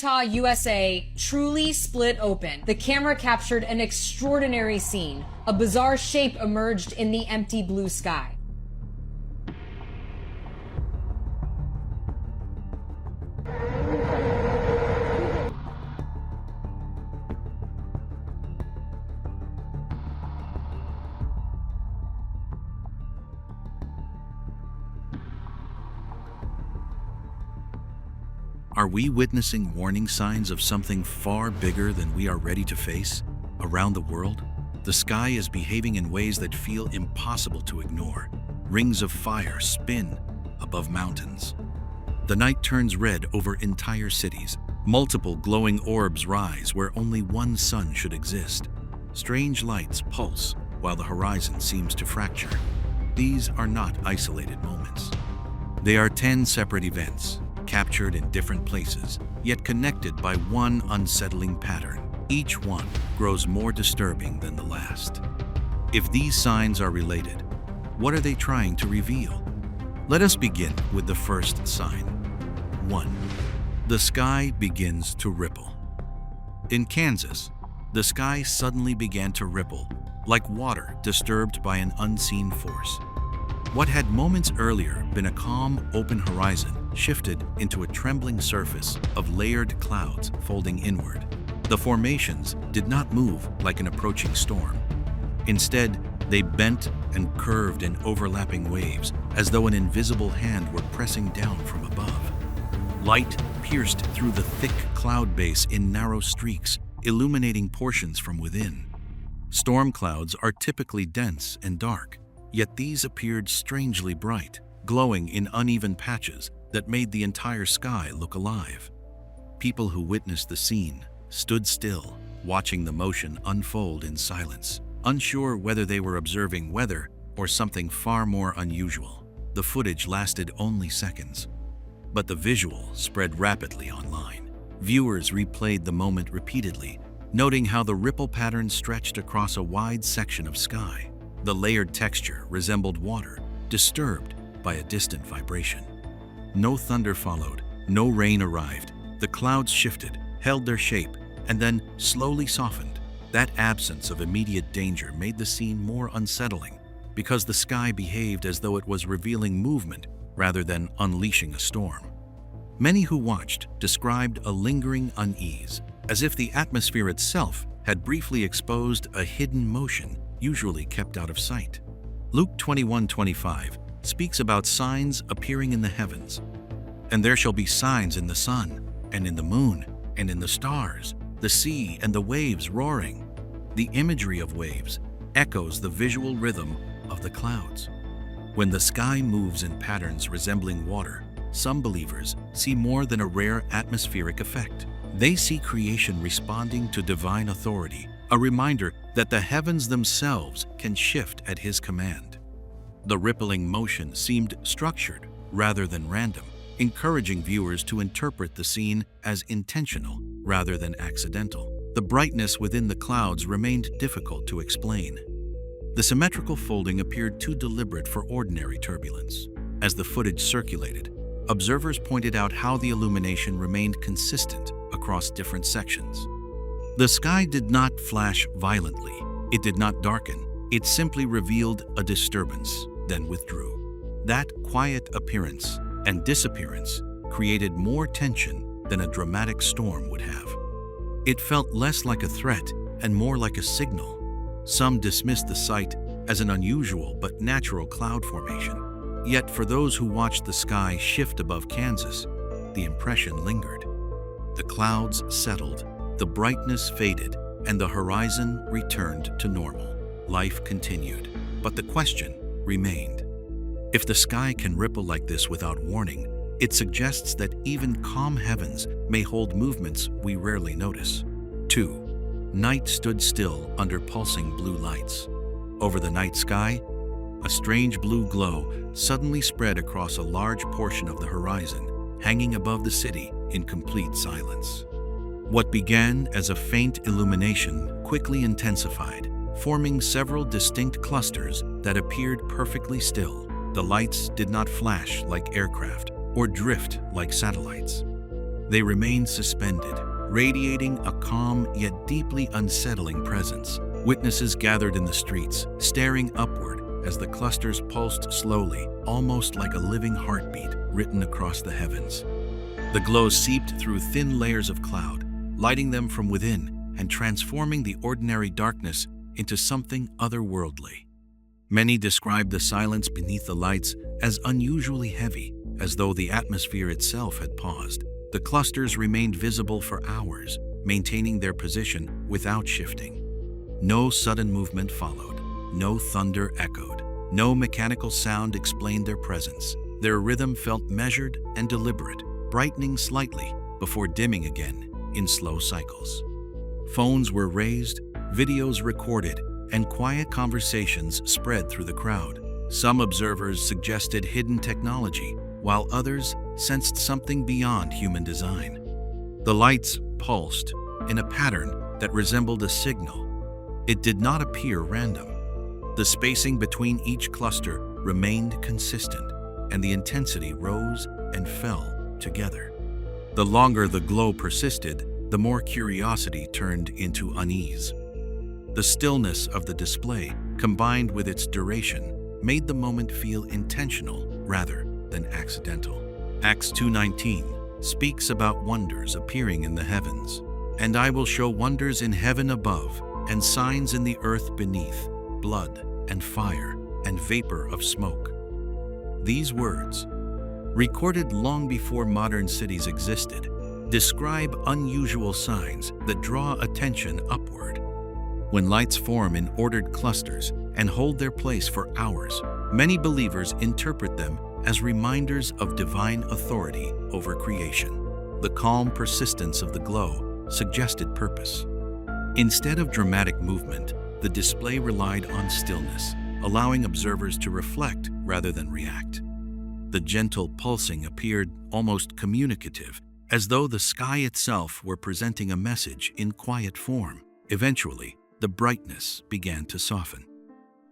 Utah, USA truly split open. The camera captured an extraordinary scene. A bizarre shape emerged in the empty blue sky. Are we witnessing warning signs of something far bigger than we are ready to face? Around the world, the sky is behaving in ways that feel impossible to ignore. Rings of fire spin above mountains. The night turns red over entire cities. Multiple glowing orbs rise where only one sun should exist. Strange lights pulse while the horizon seems to fracture. These are not isolated moments. They are 10 separate events, captured in different places, yet connected by one unsettling pattern. Each one grows more disturbing than the last. If these signs are related, what are they trying to reveal? Let us begin with the first sign. 1. The sky begins to ripple. In Kansas, the sky suddenly began to ripple, like water disturbed by an unseen force. What had moments earlier been a calm, open horizon shifted into a trembling surface of layered clouds folding inward. The formations did not move like an approaching storm. Instead, they bent and curved in overlapping waves, as though an invisible hand were pressing down from above. Light pierced through the thick cloud base in narrow streaks, illuminating portions from within. Storm clouds are typically dense and dark, yet these appeared strangely bright, glowing in uneven patches that made the entire sky look alive. People who witnessed the scene stood still, watching the motion unfold in silence, unsure whether they were observing weather or something far more unusual. The footage lasted only seconds, but the visual spread rapidly online. Viewers replayed the moment repeatedly, noting how the ripple pattern stretched across a wide section of sky. The layered texture resembled water, disturbed by a distant vibration. No thunder followed, no rain arrived. The clouds shifted, held their shape, and then slowly softened. That absence of immediate danger made the scene more unsettling, because the sky behaved as though it was revealing movement rather than unleashing a storm. Many who watched described a lingering unease, as if the atmosphere itself had briefly exposed a hidden motion usually kept out of sight. Luke 21:25 speaks about signs appearing in the heavens. And there shall be signs in the sun, and in the moon, and in the stars, the sea and the waves roaring. The imagery of waves echoes the visual rhythm of the clouds. When the sky moves in patterns resembling water, some believers see more than a rare atmospheric effect. They see creation responding to divine authority, a reminder that the heavens themselves can shift at His command. The rippling motion seemed structured rather than random, encouraging viewers to interpret the scene as intentional rather than accidental. The brightness within the clouds remained difficult to explain. The symmetrical folding appeared too deliberate for ordinary turbulence. As the footage circulated, observers pointed out how the illumination remained consistent across different sections. The sky did not flash violently. It did not darken. It simply revealed a disturbance, then withdrew. That quiet appearance and disappearance created more tension than a dramatic storm would have. It felt less like a threat and more like a signal. Some dismissed the sight as an unusual but natural cloud formation. Yet for those who watched the sky shift above Kansas, the impression lingered. The clouds settled, the brightness faded, and the horizon returned to normal. Life continued, but the question remained. If the sky can ripple like this without warning, it suggests that even calm heavens may hold movements we rarely notice. 2. Night stood still under pulsing blue lights. Over the night sky, a strange blue glow suddenly spread across a large portion of the horizon, hanging above the city in complete silence. What began as a faint illumination quickly intensified, forming several distinct clusters that appeared perfectly still. The lights did not flash like aircraft or drift like satellites. They remained suspended, radiating a calm yet deeply unsettling presence. Witnesses gathered in the streets, staring upward as the clusters pulsed slowly, almost like a living heartbeat written across the heavens. The glow seeped through thin layers of cloud, lighting them from within and transforming the ordinary darkness into something otherworldly. Many described the silence beneath the lights as unusually heavy, as though the atmosphere itself had paused. The clusters remained visible for hours, maintaining their position without shifting. No sudden movement followed, no thunder echoed, no mechanical sound explained their presence. Their rhythm felt measured and deliberate, brightening slightly before dimming again in slow cycles. Phones were raised, videos recorded, and quiet conversations spread through the crowd. Some observers suggested hidden technology, while others sensed something beyond human design. The lights pulsed in a pattern that resembled a signal. It did not appear random. The spacing between each cluster remained consistent, and the intensity rose and fell together. The longer the glow persisted, the more curiosity turned into unease. The stillness of the display, combined with its duration, made the moment feel intentional rather than accidental. Acts 2:19 speaks about wonders appearing in the heavens. "And I will show wonders in heaven above, and signs in the earth beneath, blood and fire and vapor of smoke." These words, recorded long before modern cities existed, describe unusual signs that draw attention upward. When lights form in ordered clusters and hold their place for hours, many believers interpret them as reminders of divine authority over creation. The calm persistence of the glow suggested purpose. Instead of dramatic movement, the display relied on stillness, allowing observers to reflect rather than react. The gentle pulsing appeared almost communicative, as though the sky itself were presenting a message in quiet form. Eventually, the brightness began to soften.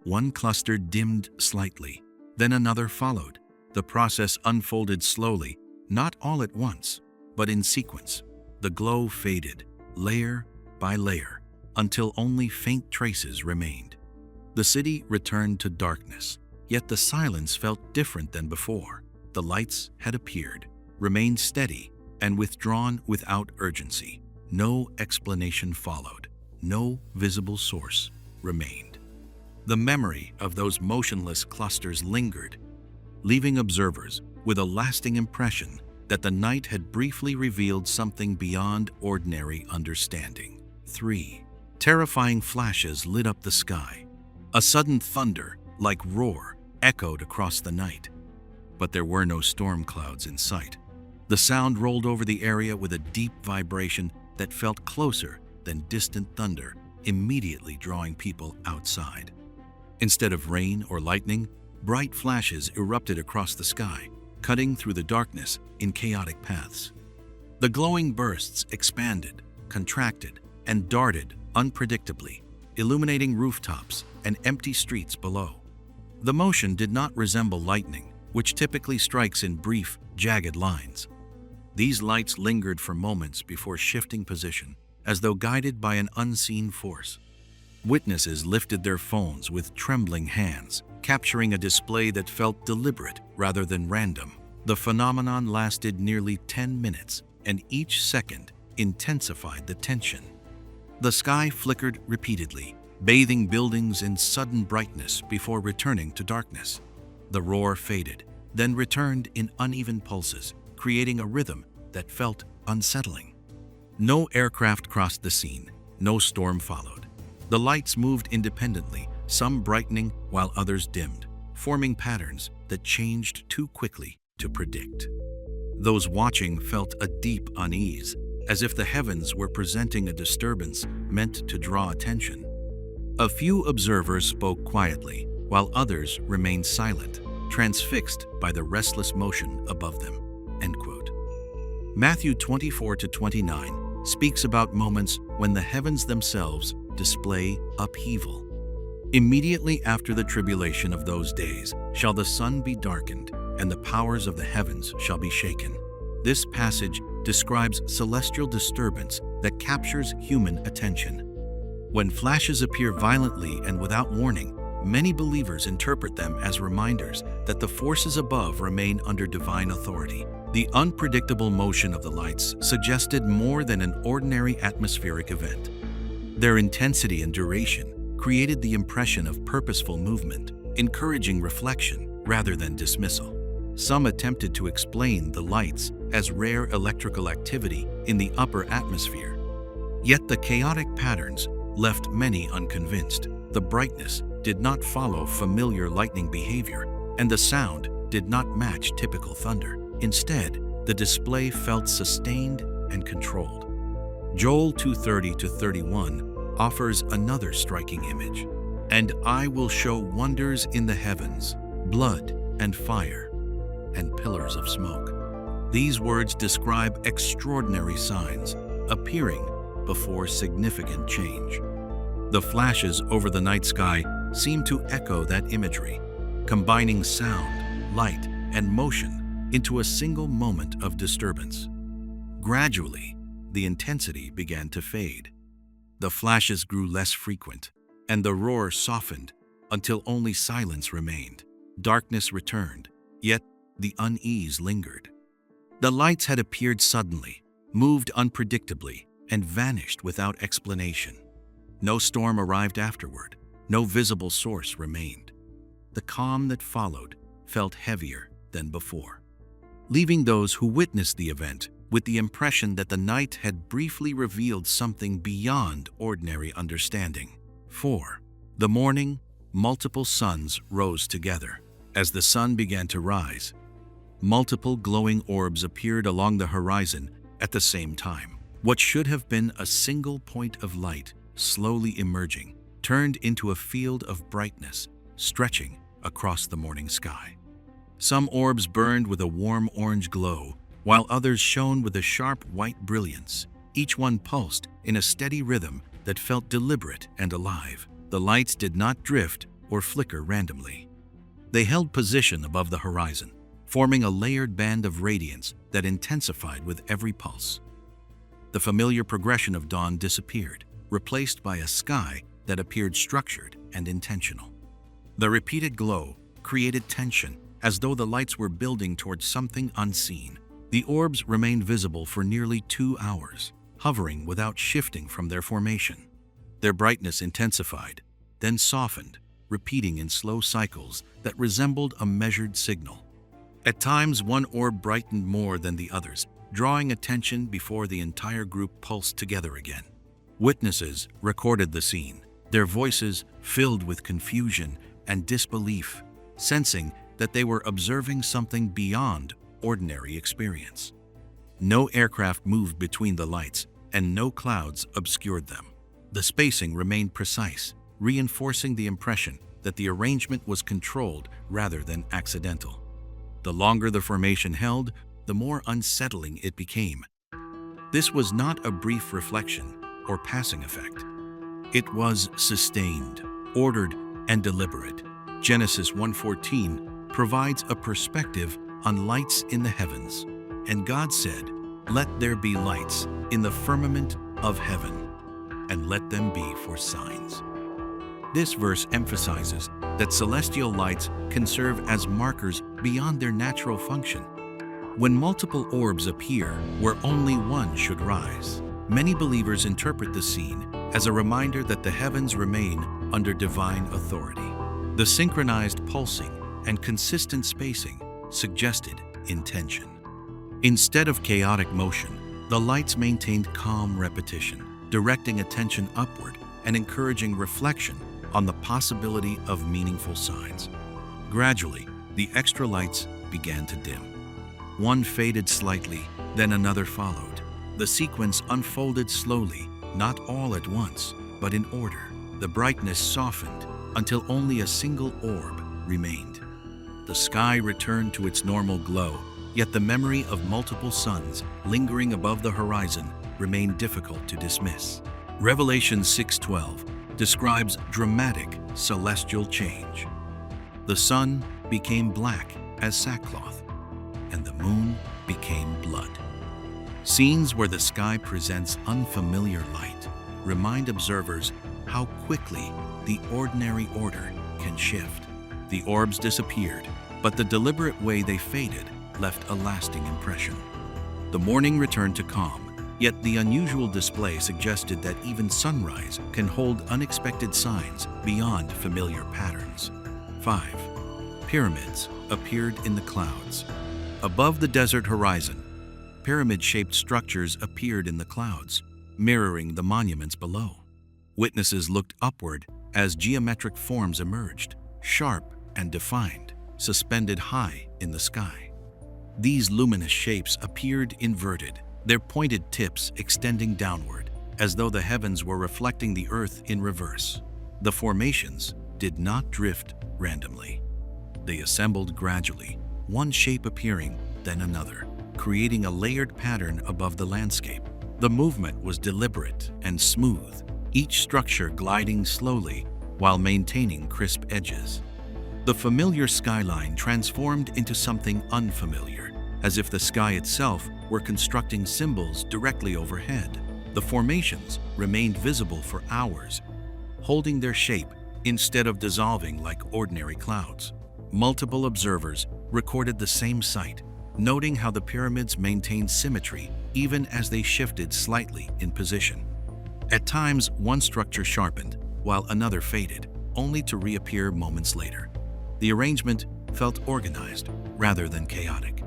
One cluster dimmed slightly, then another followed. The process unfolded slowly, not all at once, but in sequence. The glow faded, layer by layer, until only faint traces remained. The city returned to darkness, yet the silence felt different than before. The lights had appeared, remained steady, and withdrawn without urgency. No explanation followed. No visible source remained. The memory of those motionless clusters lingered, leaving observers with a lasting impression that the night had briefly revealed something beyond ordinary understanding. 3. Terrifying flashes lit up the sky. A sudden thunder, like roar, echoed across the night. But there were no storm clouds in sight. The sound rolled over the area with a deep vibration that felt closer than distant thunder, immediately drawing people outside. Instead of rain or lightning, bright flashes erupted across the sky, cutting through the darkness in chaotic paths. The glowing bursts expanded, contracted, and darted unpredictably, illuminating rooftops and empty streets below. The motion did not resemble lightning, which typically strikes in brief, jagged lines. These lights lingered for moments before shifting position, as though guided by an unseen force. Witnesses lifted their phones with trembling hands, capturing a display that felt deliberate rather than random. The phenomenon lasted nearly 10 minutes, and each second intensified the tension. The sky flickered repeatedly, bathing buildings in sudden brightness before returning to darkness. The roar faded, then returned in uneven pulses, creating a rhythm that felt unsettling. No aircraft crossed the scene, no storm followed. The lights moved independently, some brightening while others dimmed, forming patterns that changed too quickly to predict. Those watching felt a deep unease, as if the heavens were presenting a disturbance meant to draw attention. A few observers spoke quietly, while others remained silent, transfixed by the restless motion above them. End quote. Matthew 24-29 speaks about moments when the heavens themselves display upheaval. Immediately after the tribulation of those days shall the sun be darkened, and the powers of the heavens shall be shaken. This passage describes celestial disturbance that captures human attention. When flashes appear violently and without warning, many believers interpret them as reminders that the forces above remain under divine authority. The unpredictable motion of the lights suggested more than an ordinary atmospheric event. Their intensity and duration created the impression of purposeful movement, encouraging reflection rather than dismissal. Some attempted to explain the lights as rare electrical activity in the upper atmosphere. Yet the chaotic patterns left many unconvinced. The brightness did not follow familiar lightning behavior, and the sound did not match typical thunder. Instead, the display felt sustained and controlled. Joel 2:30-31 offers another striking image. "And I will show wonders in the heavens, blood and fire, and pillars of smoke." These words describe extraordinary signs appearing before significant change. The flashes over the night sky seem to echo that imagery, combining sound, light, and motion into a single moment of disturbance. Gradually, the intensity began to fade. The flashes grew less frequent, and the roar softened until only silence remained. Darkness returned, yet the unease lingered. The lights had appeared suddenly, moved unpredictably, and vanished without explanation. No storm arrived afterward. No visible source remained. The calm that followed felt heavier than before, leaving those who witnessed the event with the impression that the night had briefly revealed something beyond ordinary understanding. 4. The morning, multiple suns rose together. As the sun began to rise, multiple glowing orbs appeared along the horizon at the same time. What should have been a single point of light, slowly emerging, turned into a field of brightness stretching across the morning sky. Some orbs burned with a warm orange glow, while others shone with a sharp white brilliance. Each one pulsed in a steady rhythm that felt deliberate and alive. The lights did not drift or flicker randomly. They held position above the horizon, forming a layered band of radiance that intensified with every pulse. The familiar progression of dawn disappeared, replaced by a sky that appeared structured and intentional. The repeated glow created tension, as though the lights were building towards something unseen. The orbs remained visible for nearly 2 hours, hovering without shifting from their formation. Their brightness intensified, then softened, repeating in slow cycles that resembled a measured signal. At times, one orb brightened more than the others, drawing attention before the entire group pulsed together again. Witnesses recorded the scene, their voices filled with confusion and disbelief, sensing that they were observing something beyond ordinary experience. No aircraft moved between the lights, and no clouds obscured them. The spacing remained precise, reinforcing the impression that the arrangement was controlled rather than accidental. The longer the formation held, the more unsettling it became. This was not a brief reflection or passing effect. It was sustained, ordered, and deliberate. Genesis 1:14 provides a perspective on lights in the heavens. And God said, "Let there be lights in the firmament of heaven, and let them be for signs." This verse emphasizes that celestial lights can serve as markers beyond their natural function. When multiple orbs appear where only one should rise, many believers interpret the scene as a reminder that the heavens remain under divine authority. The synchronized pulsing and consistent spacing suggested intention. Instead of chaotic motion, the lights maintained calm repetition, directing attention upward and encouraging reflection on the possibility of meaningful signs. Gradually, the extra lights began to dim. One faded slightly, then another followed. The sequence unfolded slowly, not all at once, but in order. The brightness softened until only a single orb remained. The sky returned to its normal glow, yet the memory of multiple suns lingering above the horizon remained difficult to dismiss. Revelation 6:12 describes dramatic celestial change. The sun became black as sackcloth, and the moon became blood. Scenes where the sky presents unfamiliar light remind observers how quickly the ordinary order can shift. The orbs disappeared, but the deliberate way they faded left a lasting impression. The morning returned to calm, yet the unusual display suggested that even sunrise can hold unexpected signs beyond familiar patterns. 5. Pyramids appeared in the clouds. Above the desert horizon, pyramid-shaped structures appeared in the clouds, mirroring the monuments below. Witnesses looked upward as geometric forms emerged, sharp and defined, suspended high in the sky. These luminous shapes appeared inverted, their pointed tips extending downward, as though the heavens were reflecting the earth in reverse. The formations did not drift randomly. They assembled gradually, one shape appearing, then another, creating a layered pattern above the landscape. The movement was deliberate and smooth, each structure gliding slowly while maintaining crisp edges. The familiar skyline transformed into something unfamiliar, as if the sky itself were constructing symbols directly overhead. The formations remained visible for hours, holding their shape instead of dissolving like ordinary clouds. Multiple observers recorded the same sight, noting how the pyramids maintained symmetry even as they shifted slightly in position. At times, one structure sharpened, while another faded, only to reappear moments later. The arrangement felt organized rather than chaotic.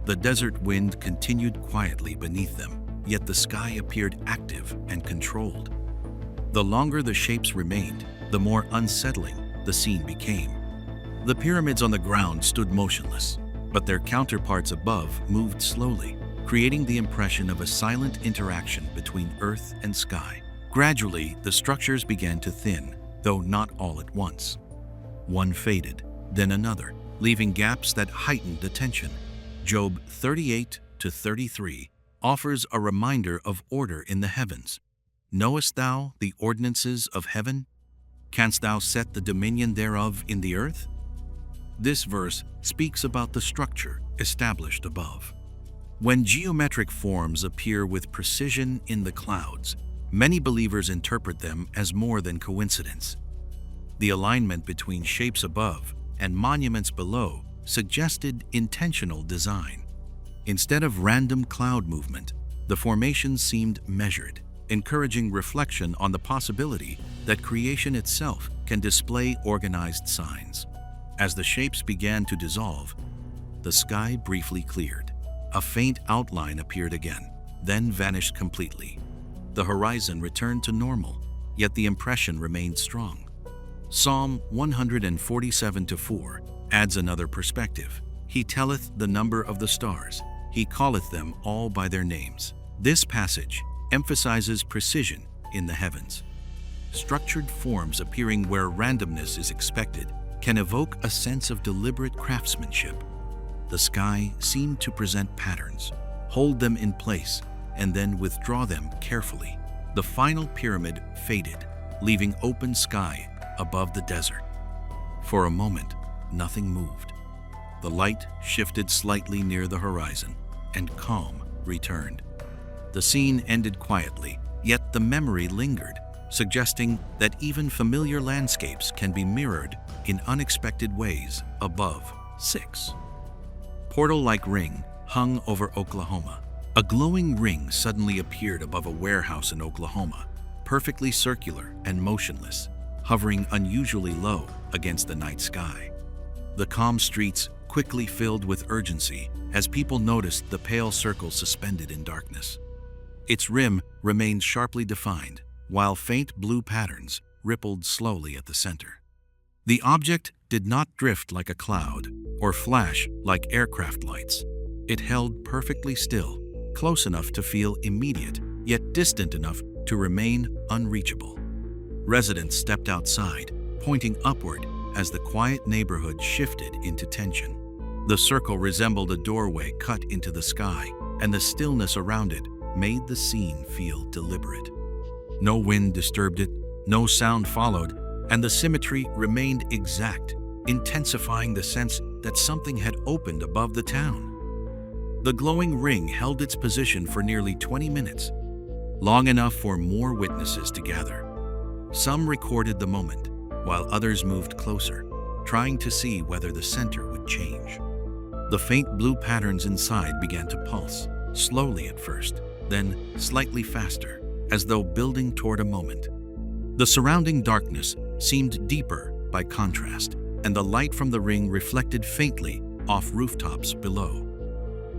The desert wind continued quietly beneath them, yet the sky appeared active and controlled. The longer the shapes remained, the more unsettling the scene became. The pyramids on the ground stood motionless, but their counterparts above moved slowly, creating the impression of a silent interaction between earth and sky. Gradually, the structures began to thin, though not all at once. One faded, then another, leaving gaps that heightened the tension. Job 38-33 offers a reminder of order in the heavens. Knowest thou the ordinances of heaven? Canst thou set the dominion thereof in the earth? This verse speaks about the structure established above. When geometric forms appear with precision in the clouds, many believers interpret them as more than coincidence. The alignment between shapes above and monuments below suggested intentional design. Instead of random cloud movement, the formations seemed measured, encouraging reflection on the possibility that creation itself can display organized signs. As the shapes began to dissolve, the sky briefly cleared. A faint outline appeared again, then vanished completely. The horizon returned to normal, yet the impression remained strong. Psalm 147:4 adds another perspective. He telleth the number of the stars, he calleth them all by their names. This passage emphasizes precision in the heavens. Structured forms appearing where randomness is expected can evoke a sense of deliberate craftsmanship. The sky seemed to present patterns, hold them in place, and then withdraw them carefully. The final pyramid faded, leaving open sky above the desert. For a moment, nothing moved. The light shifted slightly near the horizon, and calm returned. The scene ended quietly, yet the memory lingered, suggesting that even familiar landscapes can be mirrored in unexpected ways above. 6. Portal-like ring hung over Oklahoma. A glowing ring suddenly appeared above a warehouse in Oklahoma, perfectly circular and motionless, hovering unusually low against the night sky. The calm streets quickly filled with urgency as people noticed the pale circle suspended in darkness. Its rim remained sharply defined, while faint blue patterns rippled slowly at the center. The object did not drift like a cloud or flash like aircraft lights. It held perfectly still, close enough to feel immediate, yet distant enough to remain unreachable. Residents stepped outside, pointing upward as the quiet neighborhood shifted into tension. The circle resembled a doorway cut into the sky, and the stillness around it made the scene feel deliberate. No wind disturbed it, no sound followed, and the symmetry remained exact, intensifying the sense that something had opened above the town. The glowing ring held its position for nearly 20 minutes, long enough for more witnesses to gather. Some recorded the moment, while others moved closer, trying to see whether the center would change. The faint blue patterns inside began to pulse, slowly at first, then slightly faster, as though building toward a moment. The surrounding darkness seemed deeper by contrast, and the light from the ring reflected faintly off rooftops below.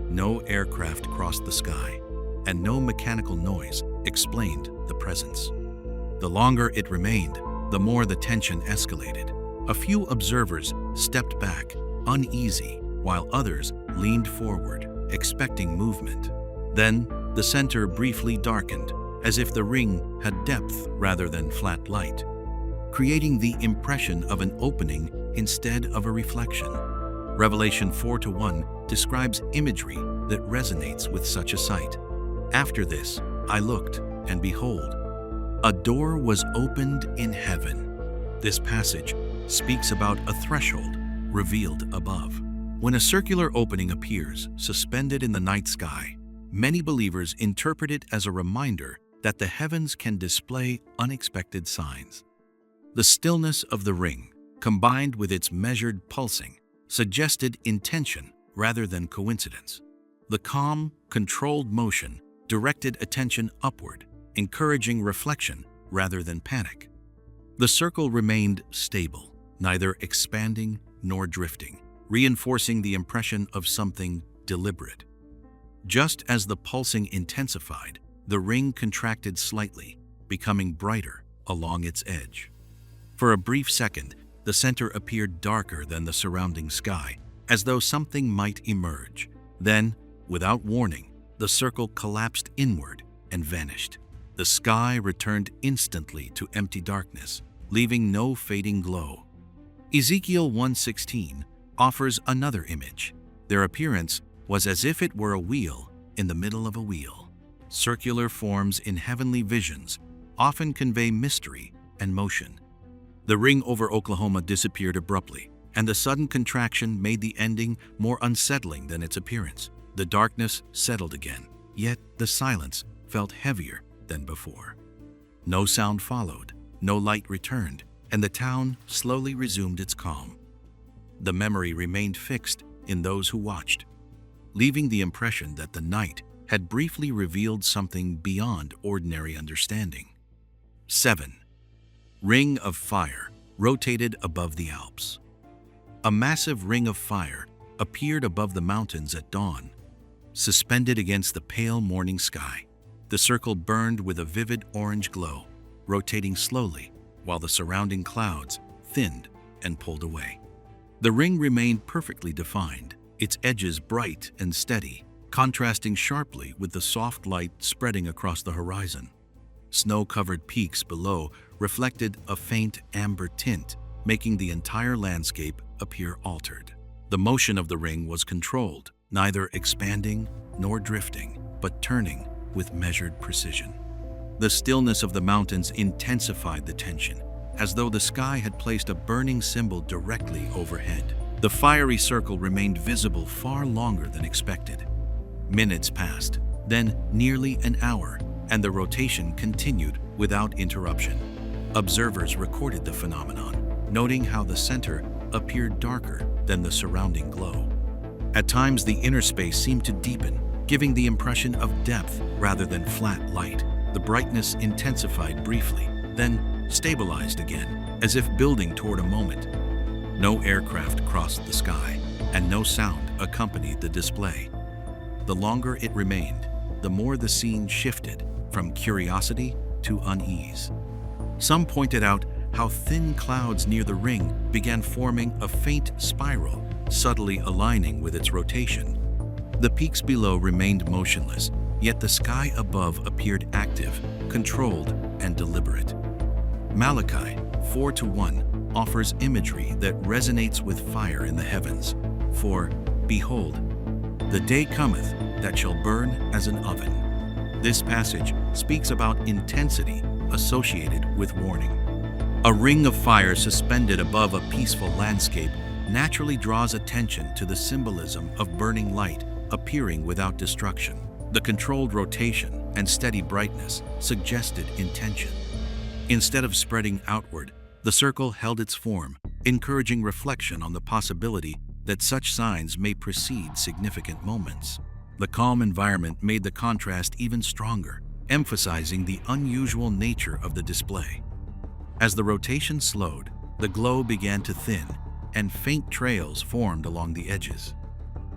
No aircraft crossed the sky, and no mechanical noise explained the presence. The longer it remained, the more the tension escalated. A few observers stepped back, uneasy, while others leaned forward, expecting movement. Then, the center briefly darkened, as if the ring had depth rather than flat light, creating the impression of an opening instead of a reflection. Revelation 4:1 describes imagery that resonates with such a sight. After this, I looked, and behold, a door was opened in heaven. This passage speaks about a threshold revealed above. When a circular opening appears, suspended in the night sky, many believers interpret it as a reminder that the heavens can display unexpected signs. The stillness of the ring, combined with its measured pulsing, suggested intention rather than coincidence. The calm, controlled motion directed attention upward, encouraging reflection rather than panic. The circle remained stable, neither expanding nor drifting, reinforcing the impression of something deliberate. Just as the pulsing intensified, the ring contracted slightly, becoming brighter along its edge. For a brief second, the center appeared darker than the surrounding sky, as though something might emerge. Then, without warning, the circle collapsed inward and vanished. The sky returned instantly to empty darkness, leaving no fading glow. Ezekiel 1:16 offers another image. Their appearance was as if it were a wheel in the middle of a wheel. Circular forms in heavenly visions often convey mystery and motion. The ring over Oklahoma disappeared abruptly, and the sudden contraction made the ending more unsettling than its appearance. The darkness settled again, yet the silence felt heavier than before. No sound followed, no light returned, and the town slowly resumed its calm. The memory remained fixed in those who watched, leaving the impression that the night had briefly revealed something beyond ordinary understanding. 7. Ring of fire rotated above the Alps. A massive ring of fire appeared above the mountains at dawn, suspended against the pale morning sky. The circle burned with a vivid orange glow, rotating slowly while the surrounding clouds thinned and pulled away. The ring remained perfectly defined, its edges bright and steady, contrasting sharply with the soft light spreading across the horizon. Snow-covered peaks below reflected a faint amber tint, making the entire landscape appear altered. The motion of the ring was controlled, neither expanding nor drifting, but turning with measured precision. The stillness of the mountains intensified the tension, as though the sky had placed a burning symbol directly overhead. The fiery circle remained visible far longer than expected. Minutes passed, then nearly an hour, and the rotation continued without interruption. Observers recorded the phenomenon, noting how the center appeared darker than the surrounding glow. At times, the inner space seemed to deepen, giving the impression of depth rather than flat light. The brightness intensified briefly, then stabilized again, as if building toward a moment. No aircraft crossed the sky, and no sound accompanied the display. The longer it remained, the more the scene shifted from curiosity to unease. Some pointed out how thin clouds near the ring began forming a faint spiral, subtly aligning with its rotation. The peaks below remained motionless, yet the sky above appeared active, controlled, and deliberate. Malachi 4:1 offers imagery that resonates with fire in the heavens. For, behold, the day cometh that shall burn as an oven. This passage speaks about intensity associated with warning. A ring of fire suspended above a peaceful landscape naturally draws attention to the symbolism of burning light appearing without destruction. The controlled rotation and steady brightness suggested intention. Instead of spreading outward, the circle held its form, encouraging reflection on the possibility that such signs may precede significant moments. The calm environment made the contrast even stronger, emphasizing the unusual nature of the display. As the rotation slowed, the glow began to thin, and faint trails formed along the edges.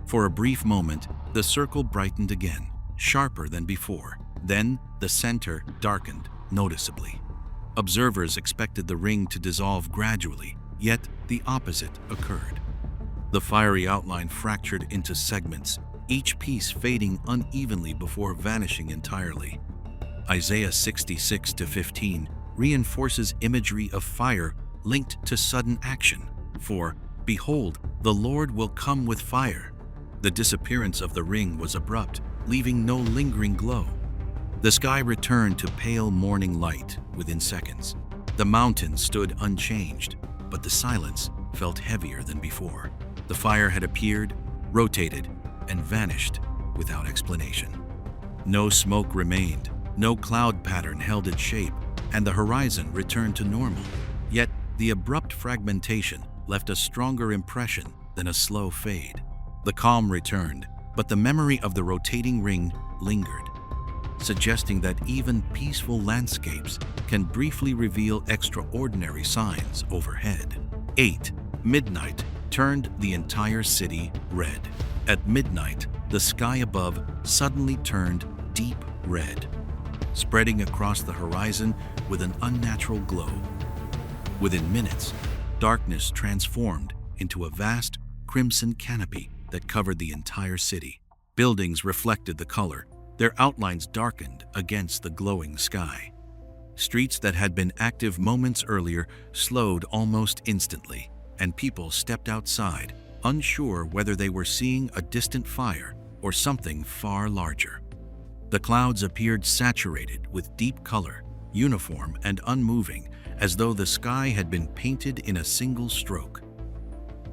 For a brief moment, the circle brightened again, sharper than before. Then, the center darkened noticeably. Observers expected the ring to dissolve gradually, yet the opposite occurred. The fiery outline fractured into segments, each piece fading unevenly before vanishing entirely. Isaiah 66:15 reinforces imagery of fire linked to sudden action. For, behold, the Lord will come with fire. The disappearance of the ring was abrupt, leaving no lingering glow. The sky returned to pale morning light within seconds. The mountains stood unchanged, but the silence felt heavier than before. The fire had appeared, rotated, and vanished without explanation. No smoke remained, no cloud pattern held its shape, and the horizon returned to normal. Yet, the abrupt fragmentation left a stronger impression than a slow fade. The calm returned, but the memory of the rotating ring lingered, suggesting that even peaceful landscapes can briefly reveal extraordinary signs overhead. 8. Midnight turned the entire city red. At midnight, the sky above suddenly turned deep red, spreading across the horizon with an unnatural glow. Within minutes, darkness transformed into a vast crimson canopy that covered the entire city. Buildings reflected the color, their outlines darkened against the glowing sky. Streets that had been active moments earlier slowed almost instantly, and people stepped outside, unsure whether they were seeing a distant fire or something far larger. The clouds appeared saturated with deep color, uniform and unmoving, as though the sky had been painted in a single stroke.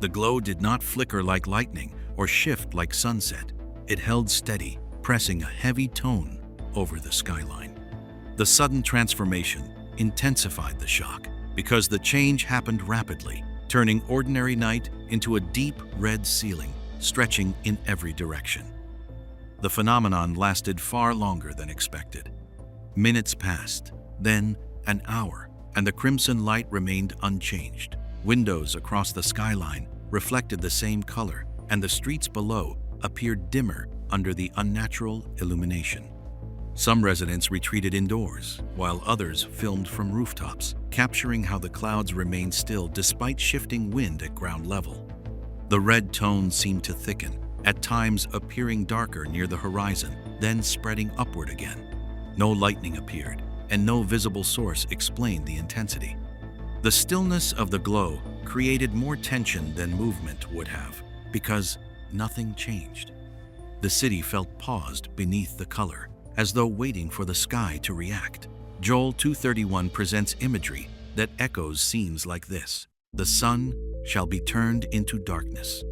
The glow did not flicker like lightning or shift like sunset. It held steady, pressing a heavy tone over the skyline. The sudden transformation intensified the shock because the change happened rapidly, turning ordinary night into a deep red ceiling, stretching in every direction. The phenomenon lasted far longer than expected. Minutes passed, then an hour, and the crimson light remained unchanged. Windows across the skyline reflected the same color, and the streets below appeared dimmer under the unnatural illumination. Some residents retreated indoors, while others filmed from rooftops, capturing how the clouds remained still despite shifting wind at ground level. The red tone seemed to thicken, at times appearing darker near the horizon, then spreading upward again. No lightning appeared, and no visible source explained the intensity. The stillness of the glow created more tension than movement would have, because nothing changed. The city felt paused beneath the color, as though waiting for the sky to react. Joel 2:31 presents imagery that echoes scenes like this. The sun shall be turned into darkness,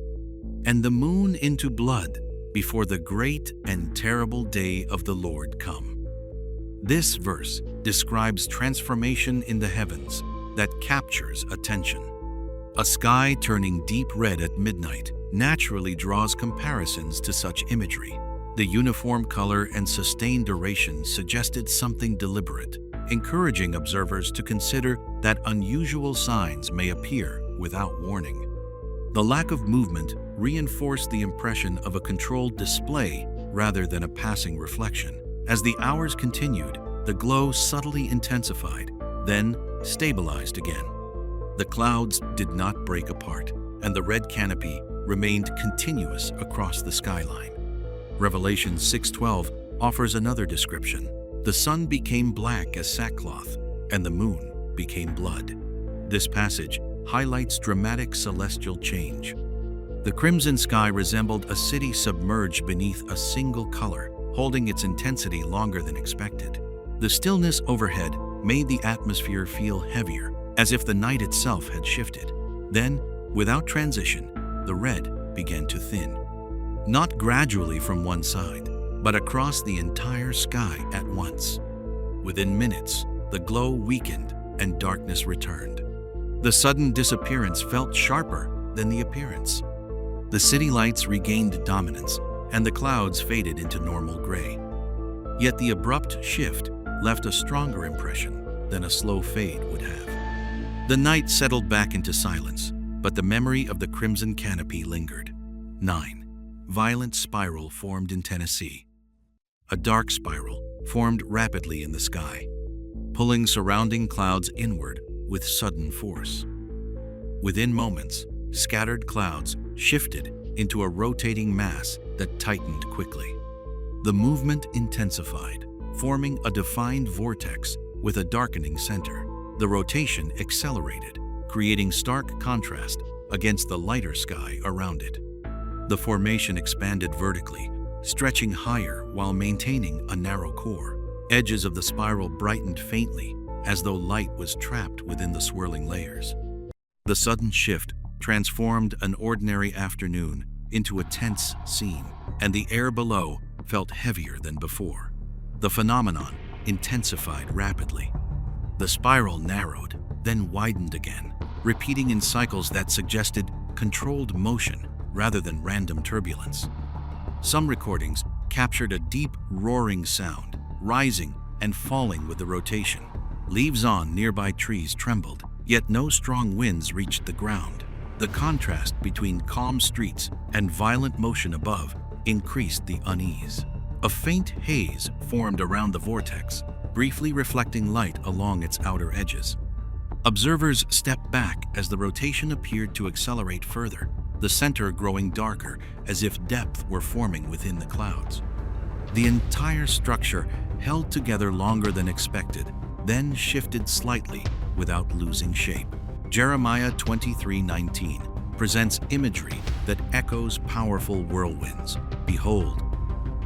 and the moon into blood, before the great and terrible day of the Lord come. This verse describes transformation in the heavens that captures attention. A sky turning deep red at midnight naturally draws comparisons to such imagery. The uniform color and sustained duration suggested something deliberate, encouraging observers to consider that unusual signs may appear without warning. The lack of movement reinforced the impression of a controlled display rather than a passing reflection. As the hours continued, the glow subtly intensified, then stabilized again. The clouds did not break apart, and the red canopy remained continuous across the skyline. Revelation 6:12 offers another description. The sun became black as sackcloth, and the moon became blood. This passage highlights dramatic celestial change. The crimson sky resembled a city submerged beneath a single color, holding its intensity longer than expected. The stillness overhead made the atmosphere feel heavier, as if the night itself had shifted. Then, without transition, the red began to thin. not gradually from one side, but across the entire sky at once. Within minutes, the glow weakened and darkness returned. The sudden disappearance felt sharper than the appearance. The city lights regained dominance, and the clouds faded into normal gray. Yet the abrupt shift left a stronger impression than a slow fade would have. The night settled back into silence, but the memory of the crimson canopy lingered. 9. Violent spiral formed in Tennessee. A dark spiral formed rapidly in the sky, pulling surrounding clouds inward with sudden force. Within moments, scattered clouds shifted into a rotating mass that tightened quickly. The movement intensified, forming a defined vortex with a darkening center. The rotation accelerated, creating stark contrast against the lighter sky around it. The formation expanded vertically, stretching higher while maintaining a narrow core. Edges of the spiral brightened faintly, as though light was trapped within the swirling layers. The sudden shift transformed an ordinary afternoon into a tense scene, and the air below felt heavier than before. The phenomenon intensified rapidly. The spiral narrowed, then widened again, repeating in cycles that suggested controlled motion rather than random turbulence. Some recordings captured a deep, roaring sound, rising and falling with the rotation. Leaves on nearby trees trembled, yet no strong winds reached the ground. The contrast between calm streets and violent motion above increased the unease. A faint haze formed around the vortex, briefly reflecting light along its outer edges. Observers stepped back as the rotation appeared to accelerate further, the center growing darker as if depth were forming within the clouds. The entire structure held together longer than expected, then shifted slightly without losing shape. Jeremiah 23:19 presents imagery that echoes powerful whirlwinds. Behold,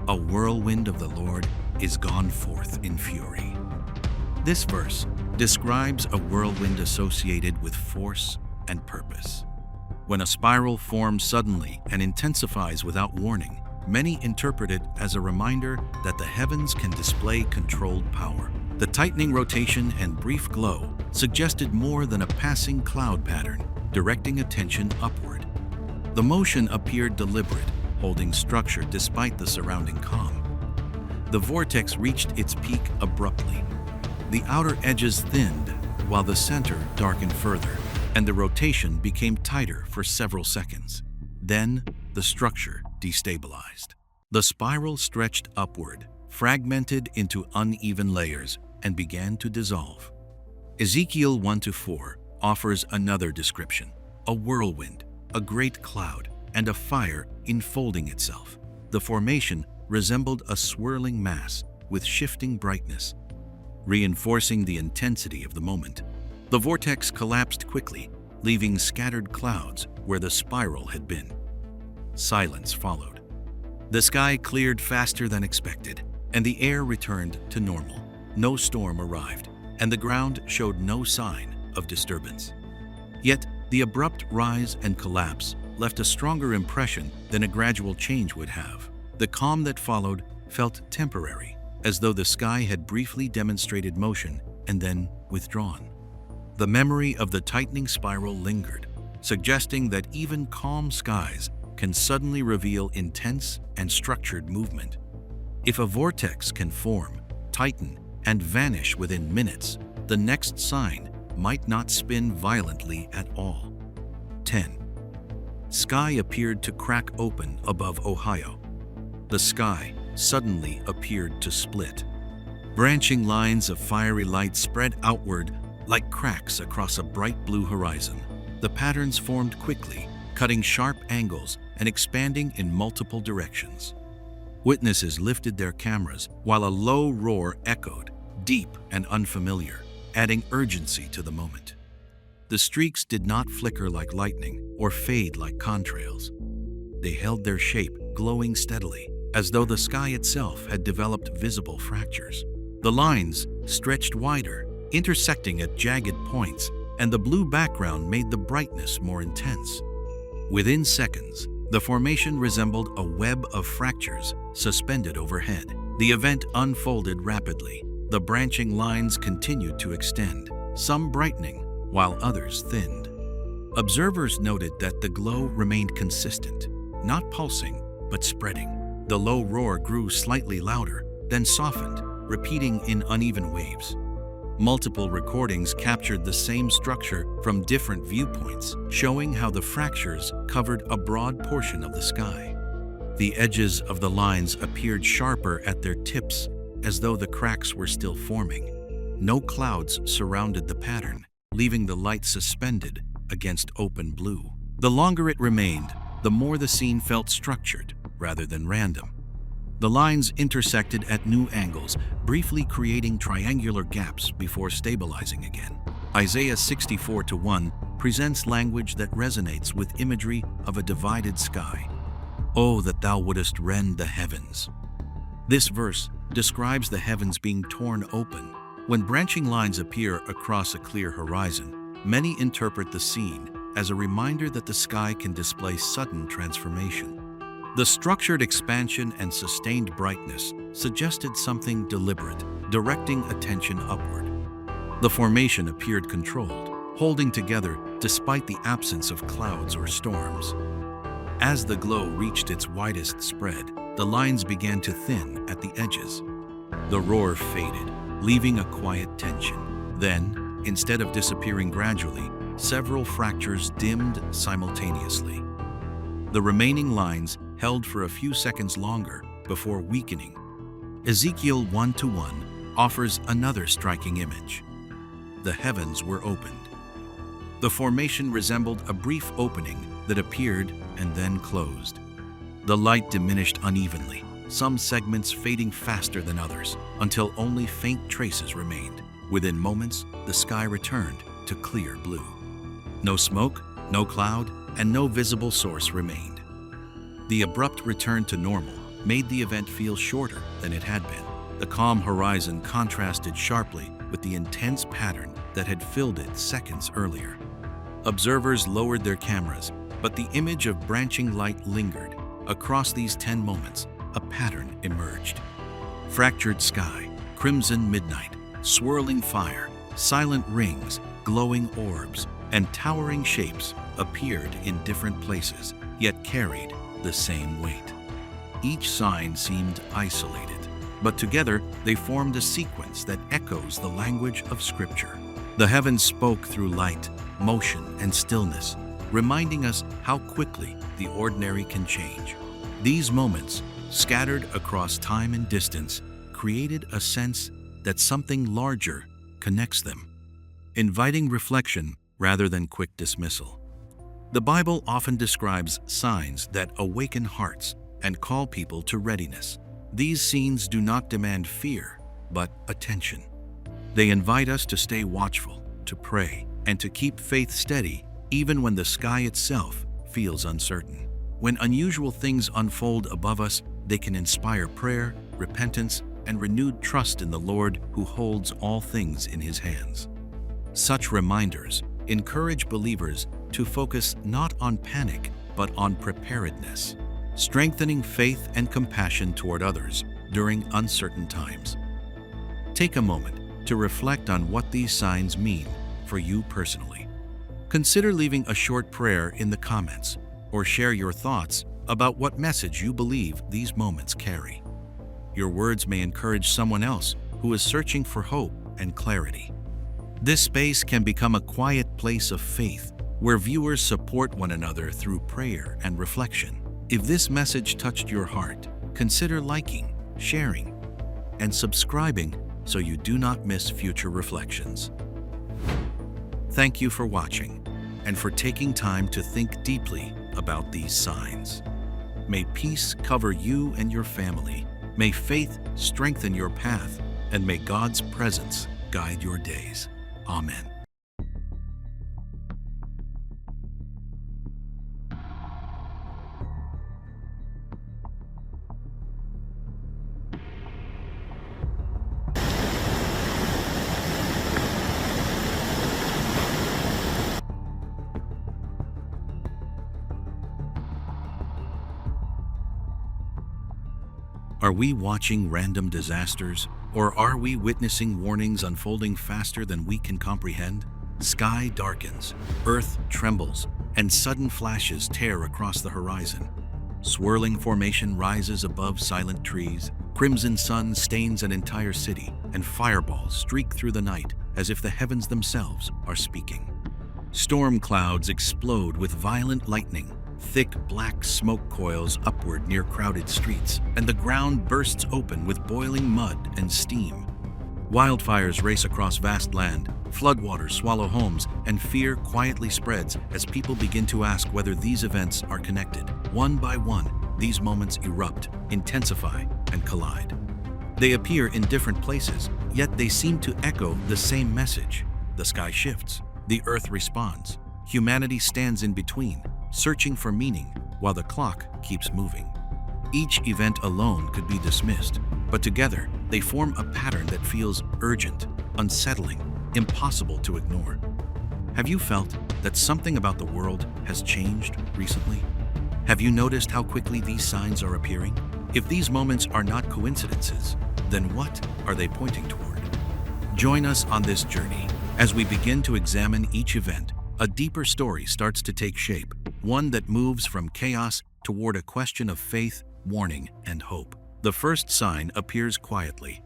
a whirlwind of the Lord is gone forth in fury. This verse describes a whirlwind associated with force and purpose. When a spiral forms suddenly and intensifies without warning, many interpret it as a reminder that the heavens can display controlled power. The tightening rotation and brief glow suggested more than a passing cloud pattern, directing attention upward. The motion appeared deliberate, holding structure despite the surrounding calm. The vortex reached its peak abruptly. The outer edges thinned, while the center darkened further, and the rotation became tighter for several seconds. Then, the structure destabilized. The spiral stretched upward, fragmented into uneven layers, and began to dissolve. Ezekiel 1-4 offers another description: a whirlwind, a great cloud, and a fire enfolding itself. The formation resembled a swirling mass with shifting brightness, reinforcing the intensity of the moment. The vortex collapsed quickly, leaving scattered clouds where the spiral had been. Silence followed. The sky cleared faster than expected, and the air returned to normal. No storm arrived, and the ground showed no sign of disturbance. Yet, the abrupt rise and collapse left a stronger impression than a gradual change would have. The calm that followed felt temporary, as though the sky had briefly demonstrated motion and then withdrawn. The memory of the tightening spiral lingered, suggesting that even calm skies can suddenly reveal intense and structured movement. If a vortex can form, tighten, and vanish within minutes, the next sign might not spin violently at all. 10. Sky appeared to crack open above Ohio. The sky suddenly appeared to split. Branching lines of fiery light spread outward like cracks across a bright blue horizon. The patterns formed quickly, cutting sharp angles and expanding in multiple directions. Witnesses lifted their cameras while a low roar echoed, deep and unfamiliar, adding urgency to the moment. The streaks did not flicker like lightning or fade like contrails. They held their shape, glowing steadily, as though the sky itself had developed visible fractures. The lines stretched wider, intersecting at jagged points, and the blue background made the brightness more intense. Within seconds, The formation resembled a web of fractures suspended overhead. The event unfolded rapidly. The branching lines continued to extend, some brightening, while others thinned. Observers noted that the glow remained consistent, not pulsing, but spreading. The low roar grew slightly louder, then softened, repeating in uneven waves. Multiple recordings captured the same structure from different viewpoints, showing how the fractures covered a broad portion of the sky. The edges of the lines appeared sharper at their tips, as though the cracks were still forming. No clouds surrounded the pattern, leaving the light suspended against open blue. The longer it remained, the more the scene felt structured rather than random. The lines intersected at new angles, briefly creating triangular gaps before stabilizing again. Isaiah 64:1 presents language that resonates with imagery of a divided sky. "Oh, that thou wouldest rend the heavens." This verse describes the heavens being torn open. When branching lines appear across a clear horizon, many interpret the scene as a reminder that the sky can display sudden transformation. The structured expansion and sustained brightness suggested something deliberate, directing attention upward. The formation appeared controlled, holding together despite the absence of clouds or storms. As the glow reached its widest spread, the lines began to thin at the edges. The roar faded, leaving a quiet tension. Then, instead of disappearing gradually, several fractures dimmed simultaneously. The remaining lines held for a few seconds longer before weakening. Ezekiel 1:1 offers another striking image. The heavens were opened. The formation resembled a brief opening that appeared and then closed. The light diminished unevenly, some segments fading faster than others, until only faint traces remained. Within moments, the sky returned to clear blue. No smoke, no cloud, and no visible source remained. The abrupt return to normal made the event feel shorter than it had been. The calm horizon contrasted sharply with the intense pattern that had filled it seconds earlier. Observers lowered their cameras, but the image of branching light lingered. Across these 10 moments, a pattern emerged. Fractured sky, crimson midnight, swirling fire, silent rings, glowing orbs, and towering shapes appeared in different places, yet carried the same weight. Each sign seemed isolated, but together they formed a sequence that echoes the language of Scripture. The heavens spoke through light, motion, and stillness, reminding us how quickly the ordinary can change. These moments, scattered across time and distance, created a sense that something larger connects them, inviting reflection rather than quick dismissal. The Bible often describes signs that awaken hearts and call people to readiness. These scenes do not demand fear, but attention. They invite us to stay watchful, to pray, and to keep faith steady even when the sky itself feels uncertain. When unusual things unfold above us, they can inspire prayer, repentance, and renewed trust in the Lord who holds all things in His hands. Such reminders encourage believers to focus not on panic, but on preparedness, strengthening faith and compassion toward others during uncertain times. Take a moment to reflect on what these signs mean for you personally. Consider leaving a short prayer in the comments, or share your thoughts about what message you believe these moments carry. Your words may encourage someone else who is searching for hope and clarity. This space can become a quiet place of faith where viewers support one another through prayer and reflection. If this message touched your heart, consider liking, sharing, and subscribing so you do not miss future reflections. Thank you for watching and for taking time to think deeply about these signs. May peace cover you and your family. May faith strengthen your path, and may God's presence guide your days. Amen. Are we watching random disasters, or are we witnessing warnings unfolding faster than we can comprehend? Sky darkens, earth trembles, and sudden flashes tear across the horizon. Swirling formation rises above silent trees, crimson sun stains an entire city, and fireballs streak through the night as if the heavens themselves are speaking. Storm clouds explode with violent lightning. Thick black smoke coils upward near crowded streets, and the ground bursts open with boiling mud and steam. Wildfires race across vast land, floodwaters swallow homes, and fear quietly spreads as people begin to ask whether these events are connected. One by one, these moments erupt, intensify, and collide. They appear in different places, yet they seem to echo the same message. The sky shifts, the earth responds, humanity stands in between, searching for meaning while the clock keeps moving. Each event alone could be dismissed, but together they form a pattern that feels urgent, unsettling, impossible to ignore. Have you felt that something about the world has changed recently? Have you noticed how quickly these signs are appearing? If these moments are not coincidences, then what are they pointing toward? Join us on this journey. As we begin to examine each event, a deeper story starts to take shape, one that moves from chaos toward a question of faith, warning, and hope. The first sign appears quietly,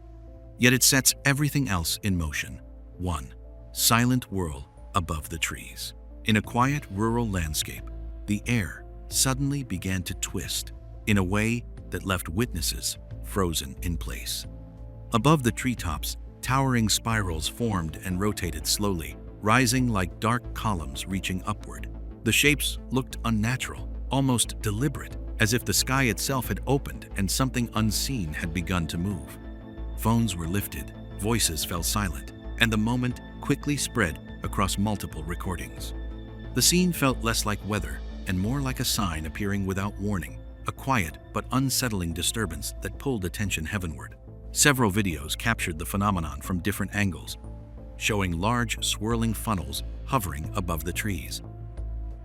yet it sets everything else in motion. 1. Silent whirl above the trees. In a quiet rural landscape, the air suddenly began to twist in a way that left witnesses frozen in place. Above the treetops, towering spirals formed and rotated slowly, rising like dark columns reaching upward. The shapes looked unnatural, almost deliberate, as if the sky itself had opened and something unseen had begun to move. Phones were lifted, voices fell silent, and the moment quickly spread across multiple recordings. The scene felt less like weather and more like a sign appearing without warning, a quiet but unsettling disturbance that pulled attention heavenward. Several videos captured the phenomenon from different angles, showing large swirling funnels hovering above the trees.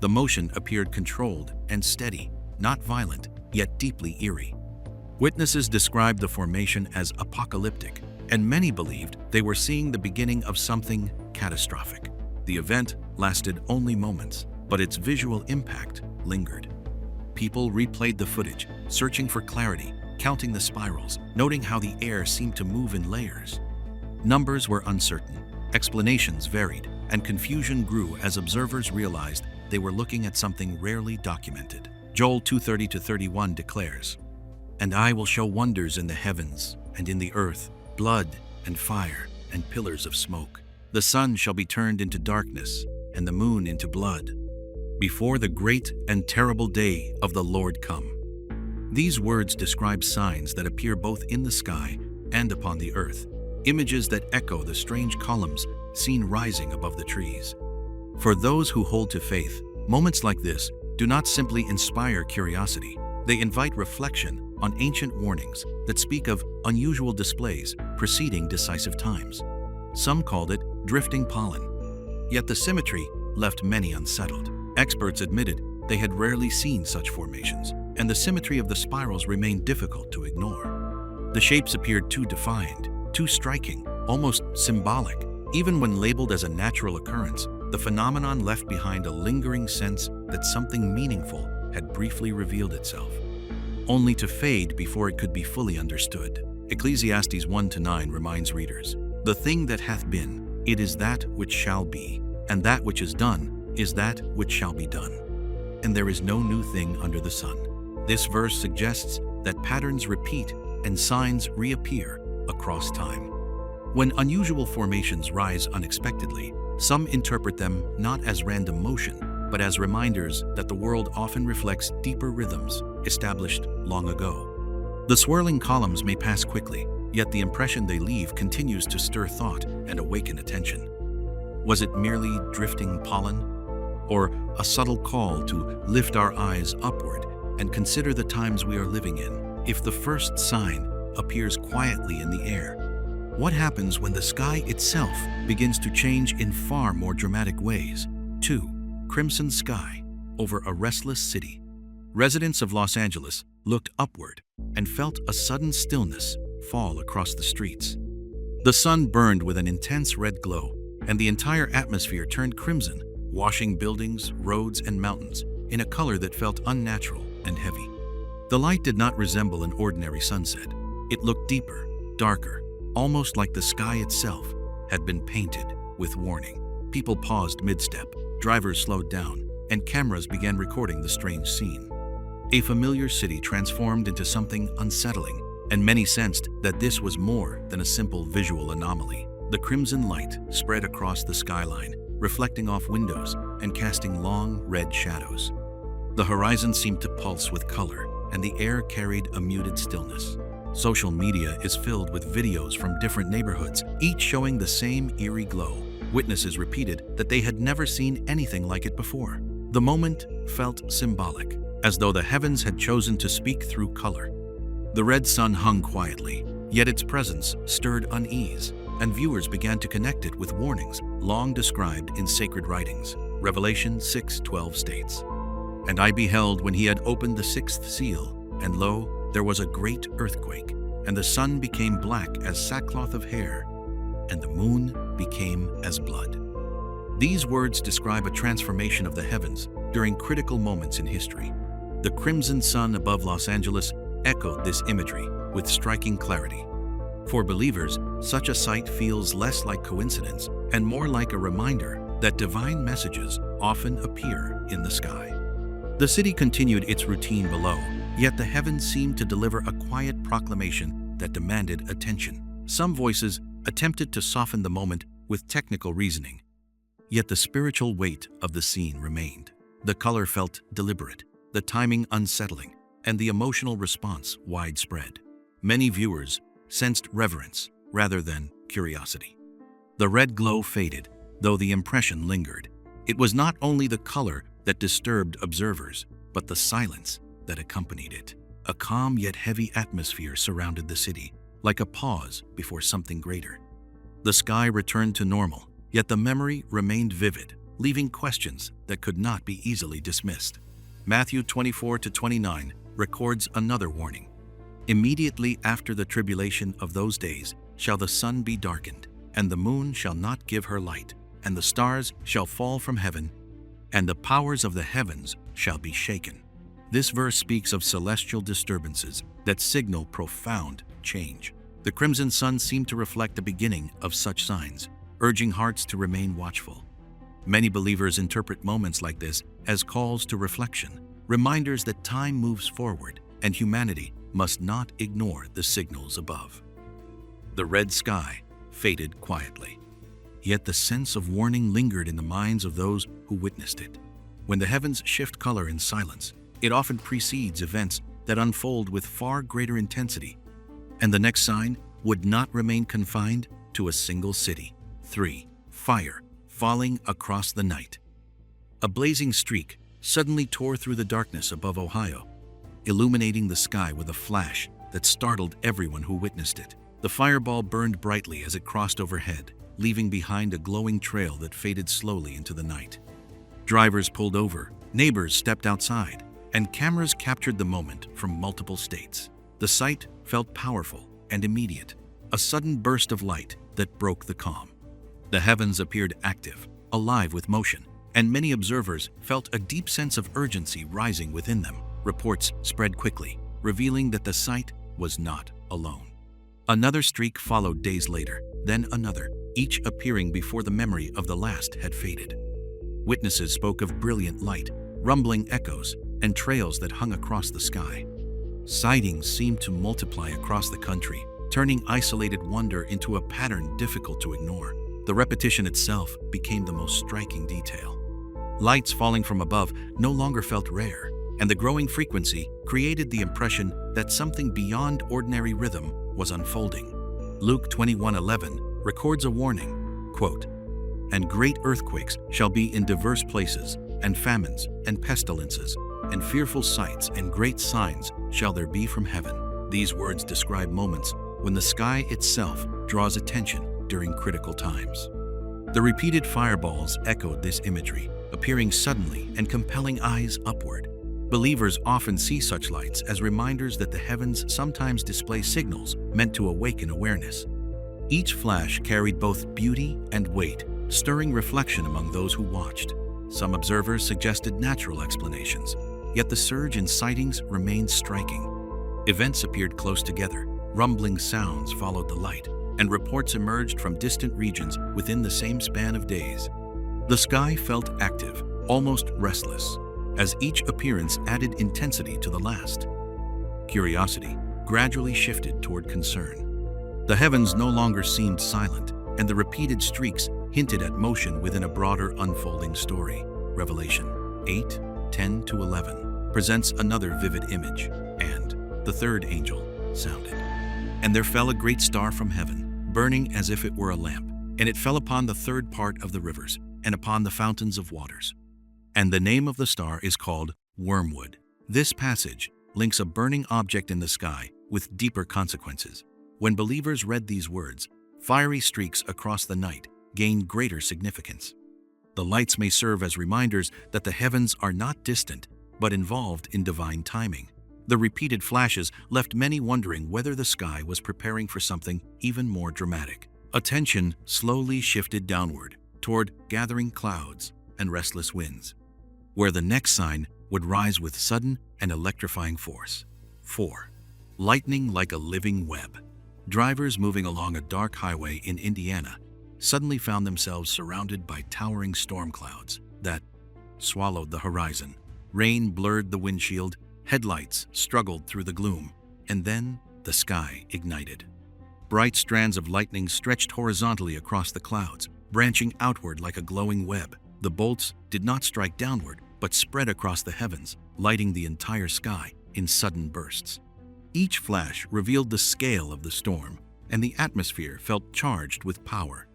The motion appeared controlled and steady, not violent, yet deeply eerie. Witnesses described the formation as apocalyptic, and many believed they were seeing the beginning of something catastrophic. The event lasted only moments, but its visual impact lingered. People replayed the footage, searching for clarity, counting the spirals, noting how the air seemed to move in layers. Numbers were uncertain, explanations varied, and confusion grew as observers realized they were looking at something rarely documented. Joel 2:30-31 declares, "And I will show wonders in the heavens and in the earth, blood and fire and pillars of smoke. The sun shall be turned into darkness and the moon into blood, before the great and terrible day of the Lord come." These words describe signs that appear both in the sky and upon the earth, images that echo the strange columns seen rising above the trees. For those who hold to faith, moments like this do not simply inspire curiosity, they invite reflection on ancient warnings that speak of unusual displays preceding decisive times. Some called it drifting pollen, yet the symmetry left many unsettled. Experts admitted they had rarely seen such formations, and the symmetry of the spirals remained difficult to ignore. The shapes appeared too defined, too striking, almost symbolic. Even when labeled as a natural occurrence, the phenomenon left behind a lingering sense that something meaningful had briefly revealed itself, only to fade before it could be fully understood. Ecclesiastes 1-9 reminds readers, "The thing that hath been, it is that which shall be, and that which is done is that which shall be done. And there is no new thing under the sun." This verse suggests that patterns repeat and signs reappear across time. When unusual formations rise unexpectedly, some interpret them not as random motion, but as reminders that the world often reflects deeper rhythms established long ago. The swirling columns may pass quickly, yet the impression they leave continues to stir thought and awaken attention. Was it merely drifting pollen, or a subtle call to lift our eyes upward and consider the times we are living in? If the first sign appears quietly in the air, what happens when the sky itself begins to change in far more dramatic ways? 2. Crimson sky over a restless city. Residents of Los Angeles looked upward and felt a sudden stillness fall across the streets. The sun burned with an intense red glow, and the entire atmosphere turned crimson, washing buildings, roads, and mountains in a color that felt unnatural and heavy. The light did not resemble an ordinary sunset. It looked deeper, darker, almost like the sky itself had been painted with warning. People paused mid-step, drivers slowed down, and cameras began recording the strange scene. A familiar city transformed into something unsettling, and many sensed that this was more than a simple visual anomaly. The crimson light spread across the skyline, reflecting off windows and casting long red shadows. The horizon seemed to pulse with color, and the air carried a muted stillness. Social media is filled with videos from different neighborhoods, each showing the same eerie glow. Witnesses repeated that they had never seen anything like it before. The moment felt symbolic, as though the heavens had chosen to speak through color. The red sun hung quietly, yet its presence stirred unease, and viewers began to connect it with warnings long described in sacred writings. Revelation 6:12 states, "And I beheld when he had opened the sixth seal, and lo, there was a great earthquake, and the sun became black as sackcloth of hair, and the moon became as blood." These words describe a transformation of the heavens during critical moments in history. The crimson sun above Los Angeles echoed this imagery with striking clarity. For believers, such a sight feels less like coincidence and more like a reminder that divine messages often appear in the sky. The city continued its routine below, yet the heavens seemed to deliver a quiet proclamation that demanded attention. Some voices attempted to soften the moment with technical reasoning, yet the spiritual weight of the scene remained. The color felt deliberate, the timing unsettling, and the emotional response widespread. Many viewers sensed reverence rather than curiosity. The red glow faded, though the impression lingered. It was not only the color that disturbed observers, but the silence that accompanied it. A calm yet heavy atmosphere surrounded the city, like a pause before something greater. The sky returned to normal, yet the memory remained vivid, leaving questions that could not be easily dismissed. Matthew 24-29 records another warning. "Immediately after the tribulation of those days shall the sun be darkened, and the moon shall not give her light, and the stars shall fall from heaven, and the powers of the heavens shall be shaken." This verse speaks of celestial disturbances that signal profound change. The crimson sun seemed to reflect the beginning of such signs, urging hearts to remain watchful. Many believers interpret moments like this as calls to reflection, reminders that time moves forward and humanity must not ignore the signals above. The red sky faded quietly, yet the sense of warning lingered in the minds of those who witnessed it. When the heavens shift color in silence, it often precedes events that unfold with far greater intensity, and the next sign would not remain confined to a single city. 3. Fire falling across the night. A blazing streak suddenly tore through the darkness above Ohio, illuminating the sky with a flash that startled everyone who witnessed it. The fireball burned brightly as it crossed overhead, leaving behind a glowing trail that faded slowly into the night. Drivers pulled over, neighbors stepped outside, and cameras captured the moment from multiple states. The sight felt powerful and immediate, a sudden burst of light that broke the calm. The heavens appeared active, alive with motion, and many observers felt a deep sense of urgency rising within them. Reports spread quickly, revealing that the sight was not alone. Another streak followed days later, then another, each appearing before the memory of the last had faded. Witnesses spoke of brilliant light, rumbling echoes, and trails that hung across the sky. Sightings seemed to multiply across the country, turning isolated wonder into a pattern difficult to ignore. The repetition itself became the most striking detail. Lights falling from above no longer felt rare, and the growing frequency created the impression that something beyond ordinary rhythm was unfolding. Luke 21:11 records a warning, quote, "And great earthquakes shall be in diverse places, and famines, and pestilences, and fearful sights and great signs shall there be from heaven." These words describe moments when the sky itself draws attention during critical times. The repeated fireballs echoed this imagery, appearing suddenly and compelling eyes upward. Believers often see such lights as reminders that the heavens sometimes display signals meant to awaken awareness. Each flash carried both beauty and weight, stirring reflection among those who watched. Some observers suggested natural explanations, yet the surge in sightings remained striking. Events appeared close together, rumbling sounds followed the light, and reports emerged from distant regions within the same span of days. The sky felt active, almost restless, as each appearance added intensity to the last. Curiosity gradually shifted toward concern. The heavens no longer seemed silent, and the repeated streaks hinted at motion within a broader unfolding story. Revelation 8:10-11 presents another vivid image, and the third angel sounded. And there fell a great star from heaven, burning as if it were a lamp, and it fell upon the third part of the rivers, and upon the fountains of waters. And the name of the star is called Wormwood. This passage links a burning object in the sky with deeper consequences. When believers read these words, fiery streaks across the night gained greater significance. The lights may serve as reminders that the heavens are not distant, but involved in divine timing. The repeated flashes left many wondering whether the sky was preparing for something even more dramatic. Attention slowly shifted downward, toward gathering clouds and restless winds, where the next sign would rise with sudden and electrifying force. 4. Lightning like a living web. Drivers moving along a dark highway in Indiana suddenly found themselves surrounded by towering storm clouds that swallowed the horizon. Rain blurred the windshield, headlights struggled through the gloom, and then the sky ignited. Bright strands of lightning stretched horizontally across the clouds, branching outward like a glowing web. The bolts did not strike downward, but spread across the heavens, lighting the entire sky in sudden bursts. Each flash revealed the scale of the storm, and the atmosphere felt charged with power.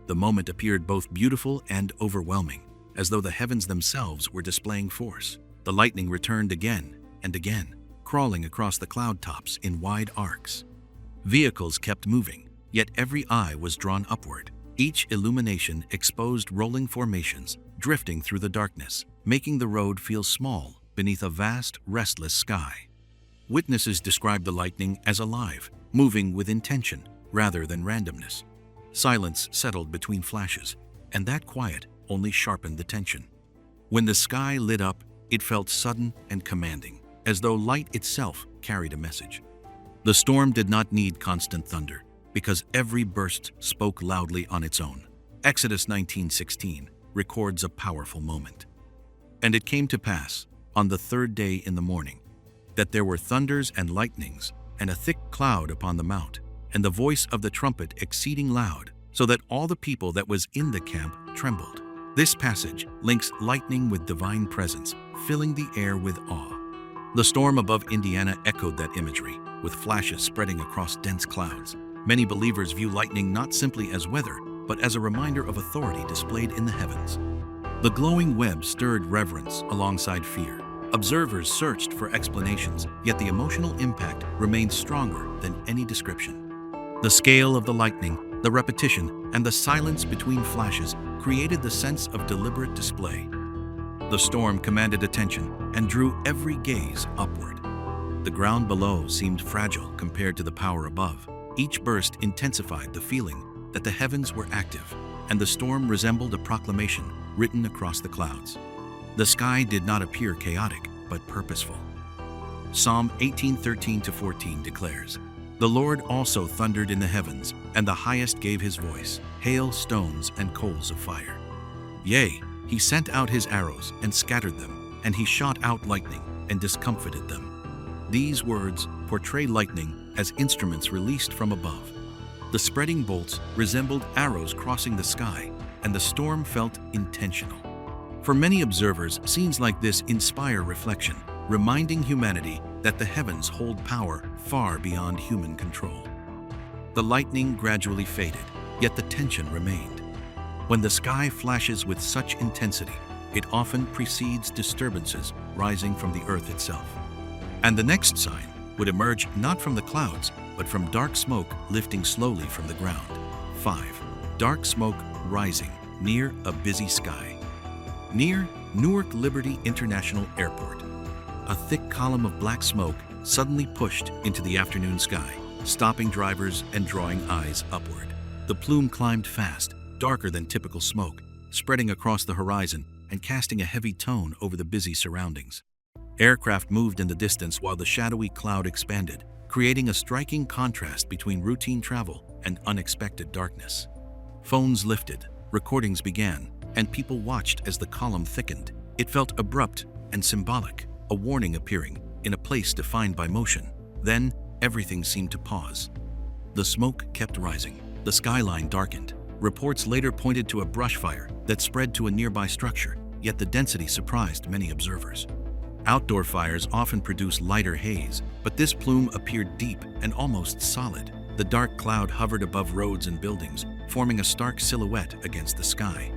The moment appeared both beautiful and overwhelming, as though the heavens themselves were displaying force. The lightning returned again and again, crawling across the cloud tops in wide arcs. Vehicles kept moving, yet every eye was drawn upward. Each illumination exposed rolling formations, drifting through the darkness, making the road feel small beneath a vast, restless sky. Witnesses described the lightning as alive, moving with intention rather than randomness. Silence settled between flashes, and that quiet only sharpened the tension. When the sky lit up, it felt sudden and commanding, as though light itself carried a message. The storm did not need constant thunder, because every burst spoke loudly on its own. Exodus 19:16 records a powerful moment. And it came to pass, on the third day in the morning, that there were thunders and lightnings, and a thick cloud upon the mount, and the voice of the trumpet exceeding loud, so that all the people that was in the camp trembled. This passage links lightning with divine presence, filling the air with awe. The storm above Indiana echoed that imagery, with flashes spreading across dense clouds. Many believers view lightning not simply as weather, but as a reminder of authority displayed in the heavens. The glowing web stirred reverence alongside fear. Observers searched for explanations, yet the emotional impact remained stronger than any description. The scale of the lightning, the repetition, and the silence between flashes created the sense of deliberate display. The storm commanded attention and drew every gaze upward. The ground below seemed fragile compared to the power above. Each burst intensified the feeling that the heavens were active, and the storm resembled a proclamation written across the clouds. The sky did not appear chaotic, but purposeful. Psalm 18:13-14 declares, "The Lord also thundered in the heavens, and the highest gave his voice, hail, stones, and coals of fire. Yea, he sent out his arrows and scattered them, and he shot out lightning and discomfited them." These words portray lightning as instruments released from above. The spreading bolts resembled arrows crossing the sky, and the storm felt intentional. For many observers, scenes like this inspire reflection, reminding humanity that the heavens hold power far beyond human control. The lightning gradually faded, yet the tension remained. When the sky flashes with such intensity, it often precedes disturbances rising from the earth itself. And the next sign would emerge not from the clouds, but from dark smoke lifting slowly from the ground. 5. Dark smoke rising near a busy sky. Near Newark Liberty International Airport, a thick column of black smoke suddenly pushed into the afternoon sky, stopping drivers and drawing eyes upward. The plume climbed fast, darker than typical smoke, spreading across the horizon and casting a heavy tone over the busy surroundings. Aircraft moved in the distance while the shadowy cloud expanded, creating a striking contrast between routine travel and unexpected darkness. Phones lifted, recordings began, and people watched as the column thickened. It felt abrupt and symbolic, a warning appearing in a place defined by motion. Then, everything seemed to pause. The smoke kept rising. The skyline darkened. Reports later pointed to a brush fire that spread to a nearby structure, yet the density surprised many observers. Outdoor fires often produce lighter haze, but this plume appeared deep and almost solid. The dark cloud hovered above roads and buildings, forming a stark silhouette against the sky.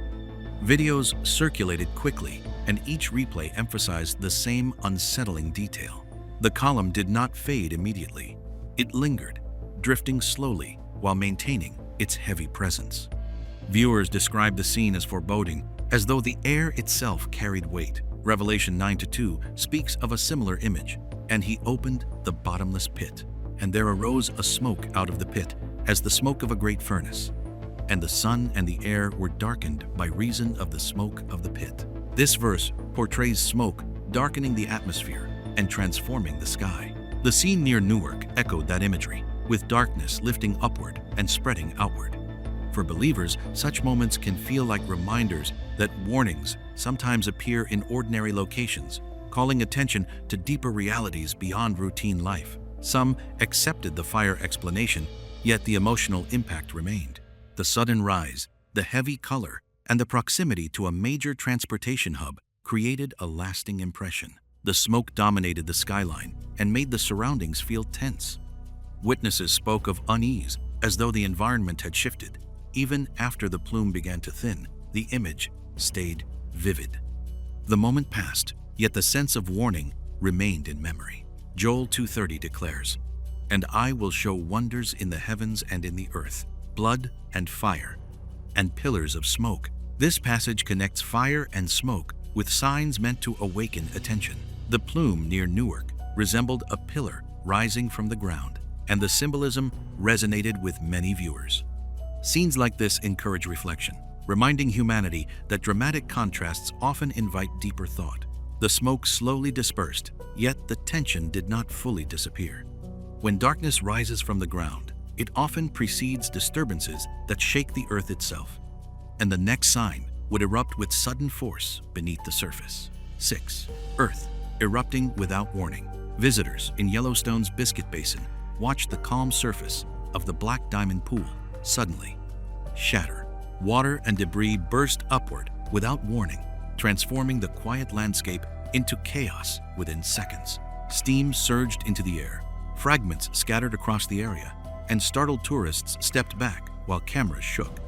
Videos circulated quickly, and each replay emphasized the same unsettling detail. The column did not fade immediately. It lingered, drifting slowly while maintaining its heavy presence. Viewers described the scene as foreboding, as though the air itself carried weight. Revelation 9:2 speaks of a similar image, and he opened the bottomless pit, and there arose a smoke out of the pit, as the smoke of a great furnace. And the sun and the air were darkened by reason of the smoke of the pit. This verse portrays smoke darkening the atmosphere and transforming the sky. The scene near Newark echoed that imagery, with darkness lifting upward and spreading outward. For believers, such moments can feel like reminders that warnings sometimes appear in ordinary locations, calling attention to deeper realities beyond routine life. Some accepted the fire explanation, yet the emotional impact remained. The sudden rise, the heavy color, and the proximity to a major transportation hub created a lasting impression. The smoke dominated the skyline and made the surroundings feel tense. Witnesses spoke of unease, as though the environment had shifted. Even after the plume began to thin, the image stayed vivid. The moment passed, yet the sense of warning remained in memory. Joel 2:30 declares, "And I will show wonders in the heavens and in the earth, blood and fire, and pillars of smoke." This passage connects fire and smoke with signs meant to awaken attention. The plume near Newark resembled a pillar rising from the ground, and the symbolism resonated with many viewers. Scenes like this encourage reflection, reminding humanity that dramatic contrasts often invite deeper thought. The smoke slowly dispersed, yet the tension did not fully disappear. When darkness rises from the ground, it often precedes disturbances that shake the earth itself, and the next sign would erupt with sudden force beneath the surface. 6. Earth erupting without warning. Visitors in Yellowstone's Biscuit Basin watched the calm surface of the Black Diamond Pool suddenly shatter. Water and debris burst upward without warning, transforming the quiet landscape into chaos within seconds. Steam surged into the air, fragments scattered across the area, and startled tourists stepped back while cameras shook.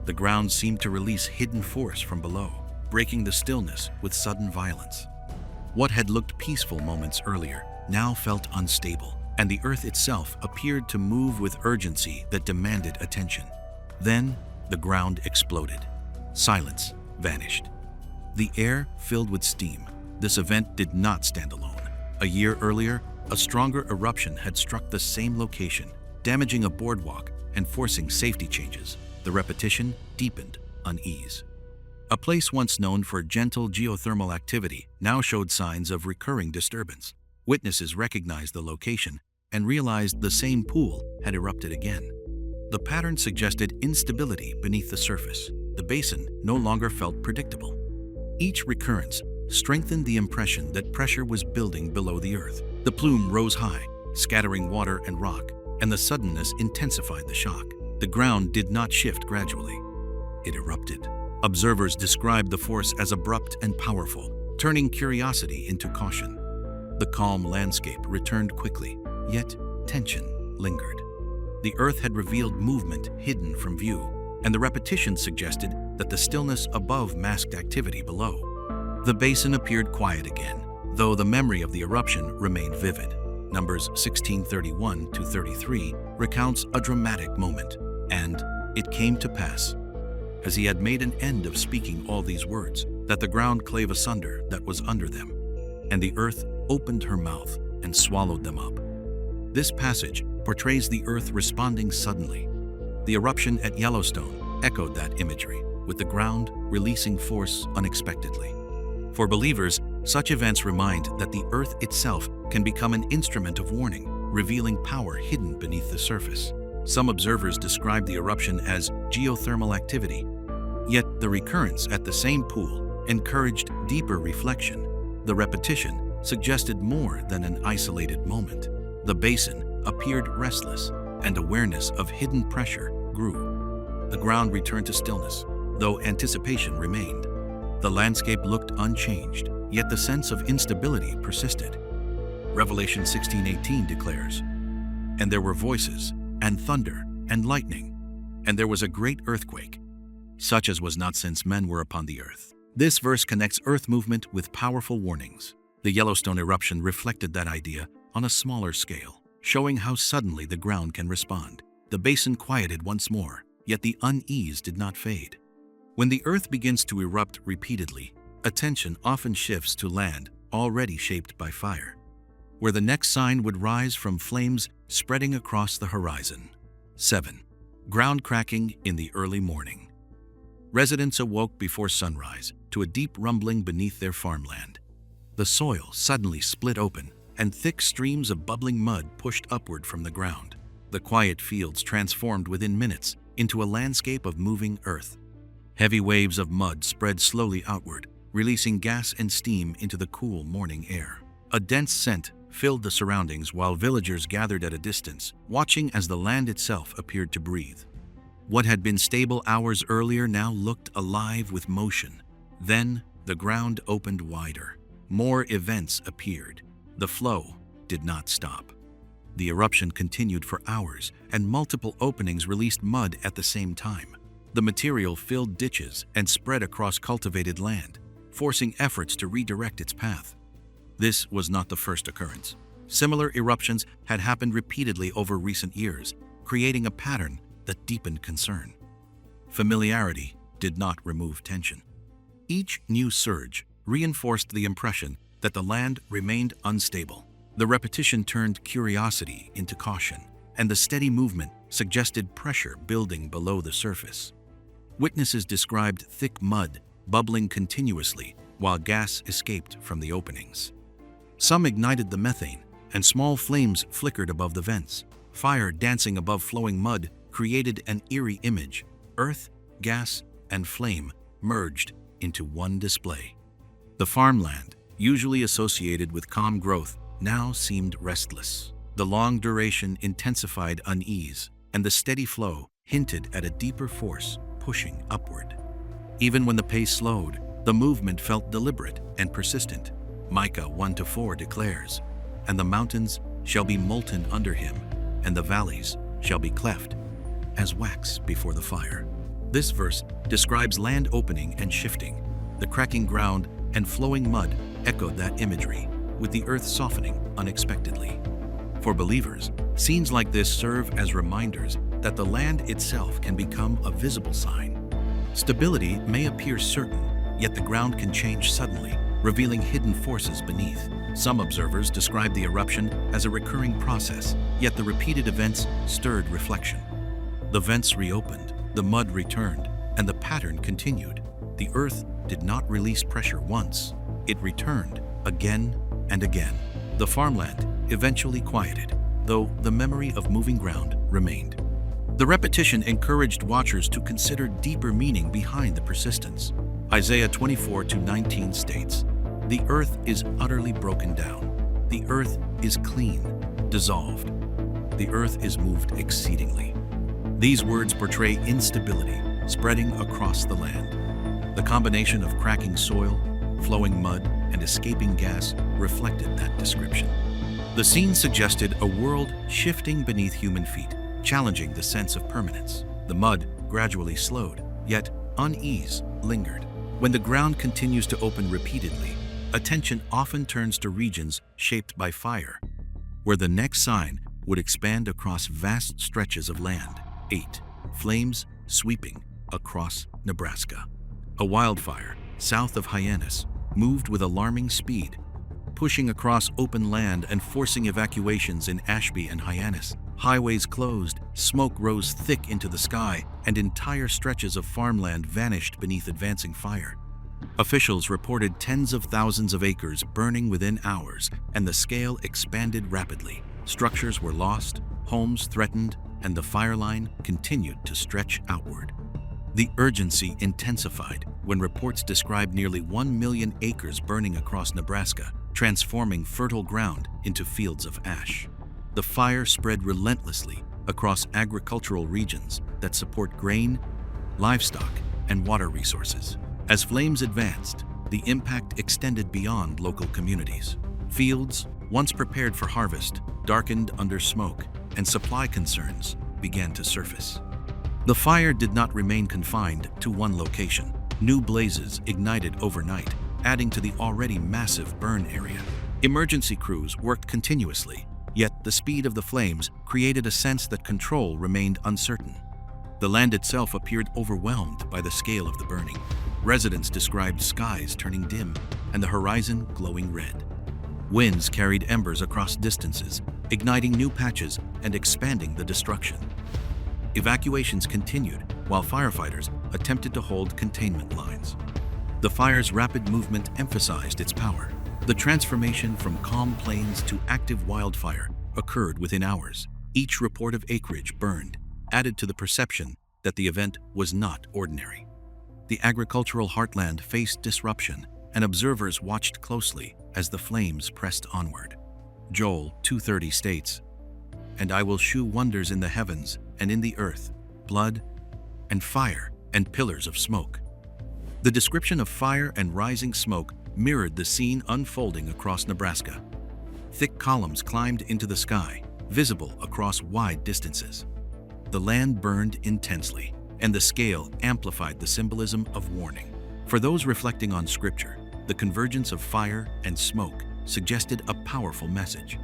The ground seemed to release hidden force from below, breaking the stillness with sudden violence. What had looked peaceful moments earlier now felt unstable, and the earth itself appeared to move with urgency that demanded attention. Then, the ground exploded. Silence vanished. The air filled with steam. This event did not stand alone. A year earlier, a stronger eruption had struck the same location, damaging a boardwalk and forcing safety changes. The repetition deepened unease. A place once known for gentle geothermal activity now showed signs of recurring disturbance. Witnesses recognized the location and realized the same pool had erupted again. The pattern suggested instability beneath the surface. The basin no longer felt predictable. Each recurrence strengthened the impression that pressure was building below the earth. The plume rose high, scattering water and rock, and the suddenness intensified the shock. The ground did not shift gradually. It erupted. Observers described the force as abrupt and powerful, turning curiosity into caution. The calm landscape returned quickly, yet tension lingered. The earth had revealed movement hidden from view, and the repetition suggested that the stillness above masked activity below. The basin appeared quiet again, though the memory of the eruption remained vivid. Numbers 16:31-33 recounts a dramatic moment, and it came to pass, as he had made an end of speaking all these words, that the ground clave asunder that was under them, and the earth opened her mouth and swallowed them up. This passage portrays the earth responding suddenly. The eruption at Yellowstone echoed that imagery, with the ground releasing force unexpectedly. For believers, such events remind that the earth itself can become an instrument of warning, revealing power hidden beneath the surface. Some observers describe the eruption as geothermal activity, yet the recurrence at the same pool encouraged deeper reflection. The repetition suggested more than an isolated moment. The basin appeared restless, and awareness of hidden pressure grew. The ground returned to stillness, though anticipation remained. The landscape looked unchanged, yet the sense of instability persisted. Revelation 16:18 declares, "And there were voices, and thunder, and lightning, and there was a great earthquake, such as was not since men were upon the earth." This verse connects earth movement with powerful warnings. The Yellowstone eruption reflected that idea on a smaller scale, showing how suddenly the ground can respond. The basin quieted once more, yet the unease did not fade. When the earth begins to erupt repeatedly, attention often shifts to land already shaped by fire, where the next sign would rise from flames spreading across the horizon. 7. Ground cracking in the early morning. Residents awoke before sunrise to a deep rumbling beneath their farmland. The soil suddenly split open, and thick streams of bubbling mud pushed upward from the ground. The quiet fields transformed within minutes into a landscape of moving earth. Heavy waves of mud spread slowly outward, releasing gas and steam into the cool morning air. A dense scent filled the surroundings while villagers gathered at a distance, watching as the land itself appeared to breathe. What had been stable hours earlier now looked alive with motion. Then the ground opened wider. More events appeared. The flow did not stop. The eruption continued for hours, and multiple openings released mud at the same time. The material filled ditches and spread across cultivated land, forcing efforts to redirect its path. This was not the first occurrence. Similar eruptions had happened repeatedly over recent years, creating a pattern that deepened concern. Familiarity did not remove tension. Each new surge reinforced the impression that the land remained unstable. The repetition turned curiosity into caution, and the steady movement suggested pressure building below the surface. Witnesses described thick mud bubbling continuously while gas escaped from the openings. Some ignited the methane, and small flames flickered above the vents. Fire dancing above flowing mud created an eerie image. Earth, gas, and flame merged into one display. The farmland, usually associated with calm growth, now seemed restless. The long duration intensified unease, and the steady flow hinted at a deeper force pushing upward. Even when the pace slowed, the movement felt deliberate and persistent. Micah 1-4 declares, "And the mountains shall be molten under him, and the valleys shall be cleft as wax before the fire." This verse describes land opening and shifting. The cracking ground and flowing mud echoed that imagery, with the earth softening unexpectedly. For believers, scenes like this serve as reminders that the land itself can become a visible sign. Stability may appear certain, yet the ground can change suddenly, revealing hidden forces beneath. Some observers describe the eruption as a recurring process, yet the repeated events stirred reflection. The vents reopened, the mud returned, and the pattern continued. The earth did not release pressure once. It returned again and again. The farmland eventually quieted, though the memory of moving ground remained. The repetition encouraged watchers to consider deeper meaning behind the persistence. Isaiah 24-19 states, "The earth is utterly broken down. The earth is clean, dissolved. The earth is moved exceedingly." These words portray instability spreading across the land. The combination of cracking soil, flowing mud, and escaping gas reflected that description. The scene suggested a world shifting beneath human feet, challenging the sense of permanence. The mud gradually slowed, yet unease lingered. When the ground continues to open repeatedly, attention often turns to regions shaped by fire, where the next sign would expand across vast stretches of land. 8. Flames sweeping across Nebraska. A wildfire south of Hyannis moved with alarming speed, pushing across open land and forcing evacuations in Ashby and Hyannis. Highways closed, smoke rose thick into the sky, and entire stretches of farmland vanished beneath advancing fire. Officials reported tens of thousands of acres burning within hours, and the scale expanded rapidly. Structures were lost, homes threatened, and the fire line continued to stretch outward. The urgency intensified when reports described nearly 1 million acres burning across Nebraska, transforming fertile ground into fields of ash. The fire spread relentlessly across agricultural regions that support grain, livestock, and water resources. As flames advanced, the impact extended beyond local communities. Fields, once prepared for harvest, darkened under smoke, and supply concerns began to surface. The fire did not remain confined to one location. New blazes ignited overnight, adding to the already massive burn area. Emergency crews worked continuously, yet the speed of the flames created a sense that control remained uncertain. The land itself appeared overwhelmed by the scale of the burning. Residents described skies turning dim and the horizon glowing red. Winds carried embers across distances, igniting new patches and expanding the destruction. Evacuations continued while firefighters attempted to hold containment lines. The fire's rapid movement emphasized its power. The transformation from calm plains to active wildfire occurred within hours. Each report of acreage burned added to the perception that the event was not ordinary. The agricultural heartland faced disruption, and observers watched closely as the flames pressed onward. Joel 2:30 states, "And I will shew wonders in the heavens and in the earth, blood and fire and pillars of smoke." The description of fire and rising smoke mirrored the scene unfolding across Nebraska. Thick columns climbed into the sky, visible across wide distances. The land burned intensely, and the scale amplified the symbolism of warning. For those reflecting on Scripture, the convergence of fire and smoke suggested a powerful message.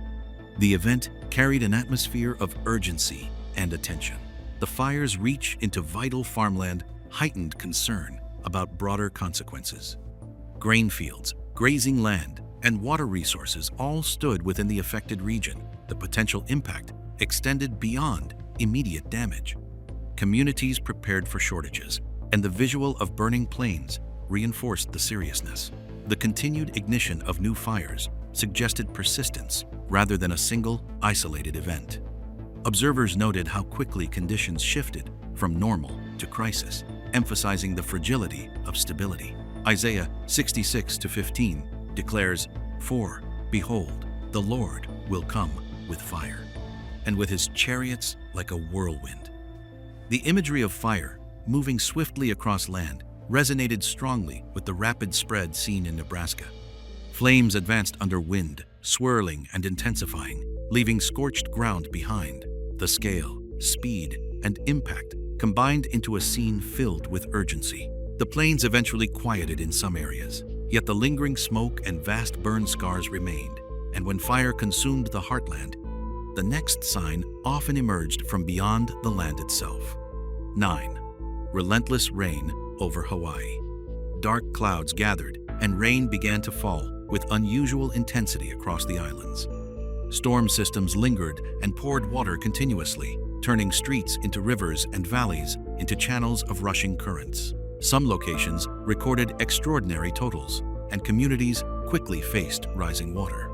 The event carried an atmosphere of urgency and attention. The fire's reach into vital farmland heightened concern about broader consequences. Grain fields, grazing land, and water resources all stood within the affected region. The potential impact extended beyond immediate damage. Communities prepared for shortages, and the visual of burning plains reinforced the seriousness. The continued ignition of new fires suggested persistence rather than a single, isolated event. Observers noted how quickly conditions shifted from normal to crisis, emphasizing the fragility of stability. Isaiah 66:15 declares, "For, behold, the Lord will come with fire, and with his chariots like a whirlwind." The imagery of fire, moving swiftly across land, resonated strongly with the rapid spread seen in Nebraska. Flames advanced under wind, swirling and intensifying, leaving scorched ground behind. The scale, speed, and impact combined into a scene filled with urgency. The plains eventually quieted in some areas, yet the lingering smoke and vast burn scars remained, and when fire consumed the heartland, the next sign often emerged from beyond the land itself. 9. Relentless rain over Hawaii. Dark clouds gathered, and rain began to fall with unusual intensity across the islands. Storm systems lingered and poured water continuously, turning streets into rivers and valleys into channels of rushing currents. Some locations recorded extraordinary totals, and communities quickly faced rising water.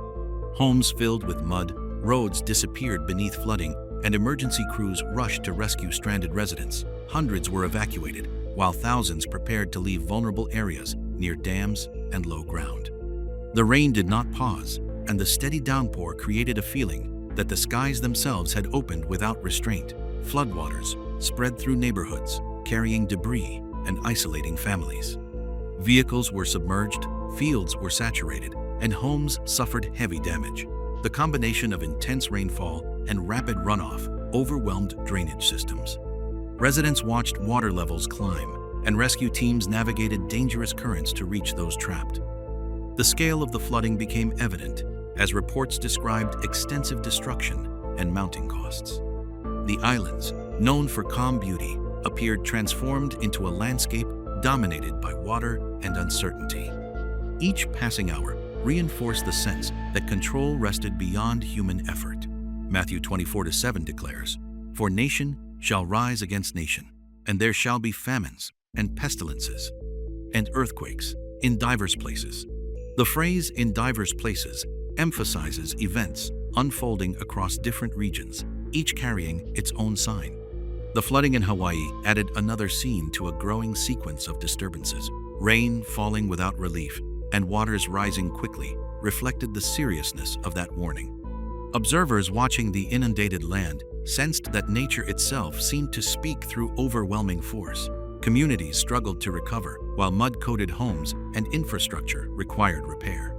Homes filled with mud, roads disappeared beneath flooding, and emergency crews rushed to rescue stranded residents. Hundreds were evacuated, while thousands prepared to leave vulnerable areas near dams and low ground. The rain did not pause, and the steady downpour created a feeling that the skies themselves had opened without restraint. Floodwaters spread through neighborhoods, carrying debris and isolating families. Vehicles were submerged, fields were saturated, and homes suffered heavy damage. The combination of intense rainfall and rapid runoff overwhelmed drainage systems. Residents watched water levels climb, and rescue teams navigated dangerous currents to reach those trapped. The scale of the flooding became evident as reports described extensive destruction and mounting costs. The islands, known for calm beauty, appeared transformed into a landscape dominated by water and uncertainty. Each passing hour reinforced the sense that control rested beyond human effort. Matthew 24:7 declares, "For nation shall rise against nation, and there shall be famines and pestilences and earthquakes in divers places." The phrase "in divers places" emphasizes events unfolding across different regions, each carrying its own sign. The flooding in Hawaii added another scene to a growing sequence of disturbances. Rain falling without relief and waters rising quickly reflected the seriousness of that warning. Observers watching the inundated land sensed that nature itself seemed to speak through overwhelming force. Communities struggled to recover, while mud-coated homes and infrastructure required repair.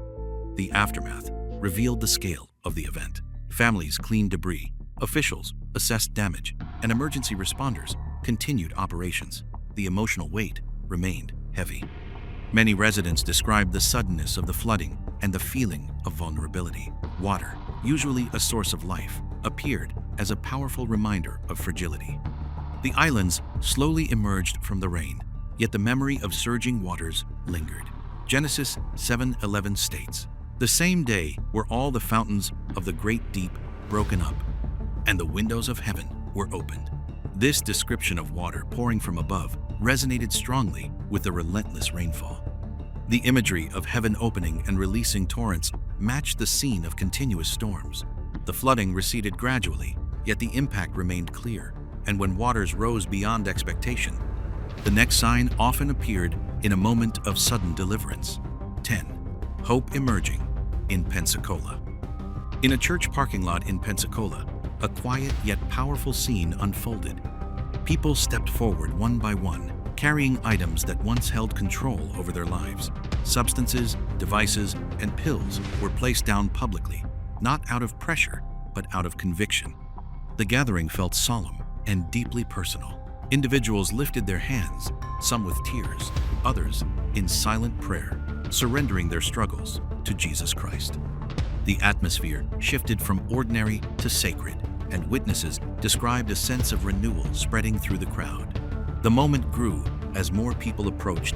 The aftermath revealed the scale of the event. Families cleaned debris, officials assessed damage, and emergency responders continued operations. The emotional weight remained heavy. Many residents described the suddenness of the flooding and the feeling of vulnerability. Water, usually a source of life, appeared as a powerful reminder of fragility. The islands slowly emerged from the rain, yet the memory of surging waters lingered. Genesis 7:11 states, "The same day were all the fountains of the great deep broken up, and the windows of heaven were opened." This description of water pouring from above resonated strongly with the relentless rainfall. The imagery of heaven opening and releasing torrents matched the scene of continuous storms. The flooding receded gradually, yet the impact remained clear, and when waters rose beyond expectation, the next sign often appeared in a moment of sudden deliverance. 10. Hope emerging in Pensacola. In a church parking lot in Pensacola, a quiet yet powerful scene unfolded. People stepped forward one by one, carrying items that once held control over their lives. Substances, devices, and pills were placed down publicly, not out of pressure, but out of conviction. The gathering felt solemn and deeply personal. Individuals lifted their hands, some with tears, others in silent prayer, surrendering their struggles to Jesus Christ. The atmosphere shifted from ordinary to sacred, and witnesses described a sense of renewal spreading through the crowd. The moment grew as more people approached,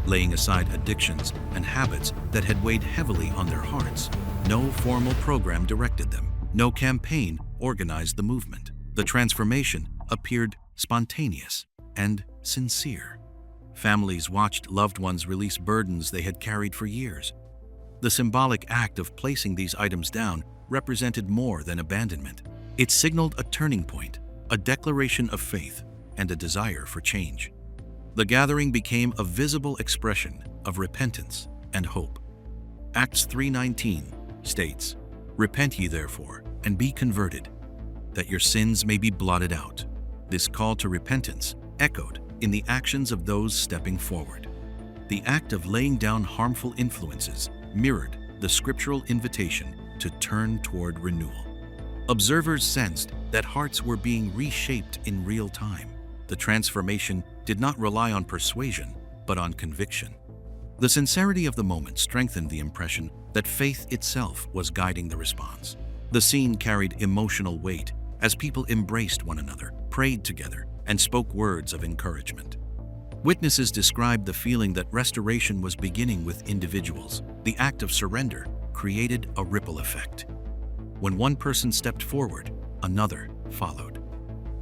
laying aside addictions and habits that had weighed heavily on their hearts. No formal program directed them. No campaign organized the movement. The transformation appeared spontaneous and sincere. Families watched loved ones release burdens they had carried for years. The symbolic act of placing these items down represented more than abandonment. It signaled a turning point, a declaration of faith, and a desire for change. The gathering became a visible expression of repentance and hope. Acts 3:19 states, "Repent ye therefore, and be converted, that your sins may be blotted out." This call to repentance echoed in the actions of those stepping forward. The act of laying down harmful influences mirrored the scriptural invitation to turn toward renewal. Observers sensed that hearts were being reshaped in real time. The transformation did not rely on persuasion, but on conviction. The sincerity of the moment strengthened the impression that faith itself was guiding the response. The scene carried emotional weight as people embraced one another, prayed together, and spoke words of encouragement. Witnesses described the feeling that restoration was beginning with individuals. The act of surrender created a ripple effect. When one person stepped forward, another followed.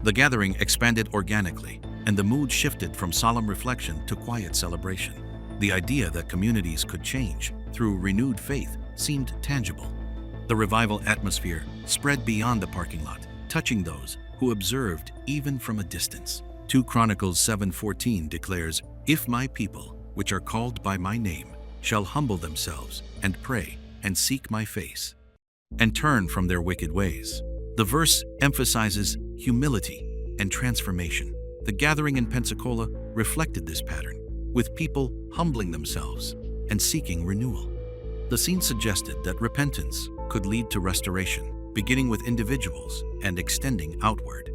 The gathering expanded organically, and the mood shifted from solemn reflection to quiet celebration. The idea that communities could change through renewed faith seemed tangible. The revival atmosphere spread beyond the parking lot, touching those who observed even from a distance. 2 Chronicles 7:14 declares, "If my people, which are called by my name, shall humble themselves and pray and seek my face and turn from their wicked ways." The verse emphasizes humility and transformation. The gathering in Pensacola reflected this pattern, with people humbling themselves and seeking renewal. The scene suggested that repentance could lead to restoration, beginning with individuals and extending outward.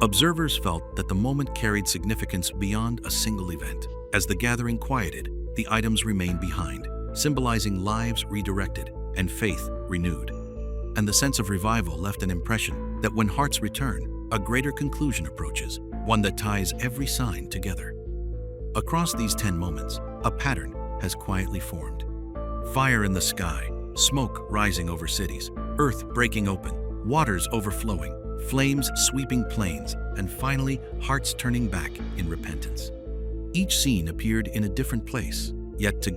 Observers felt that the moment carried significance beyond a single event. As the gathering quieted, the items remained behind, symbolizing lives redirected and faith renewed. And the sense of revival left an impression that when hearts return, a greater conclusion approaches, one that ties every sign together. Across these 10 moments, a pattern has quietly formed. Fire in the sky, smoke rising over cities, earth breaking open, waters overflowing, flames sweeping plains, and finally, hearts turning back in repentance. Each scene appeared in a different place, yet together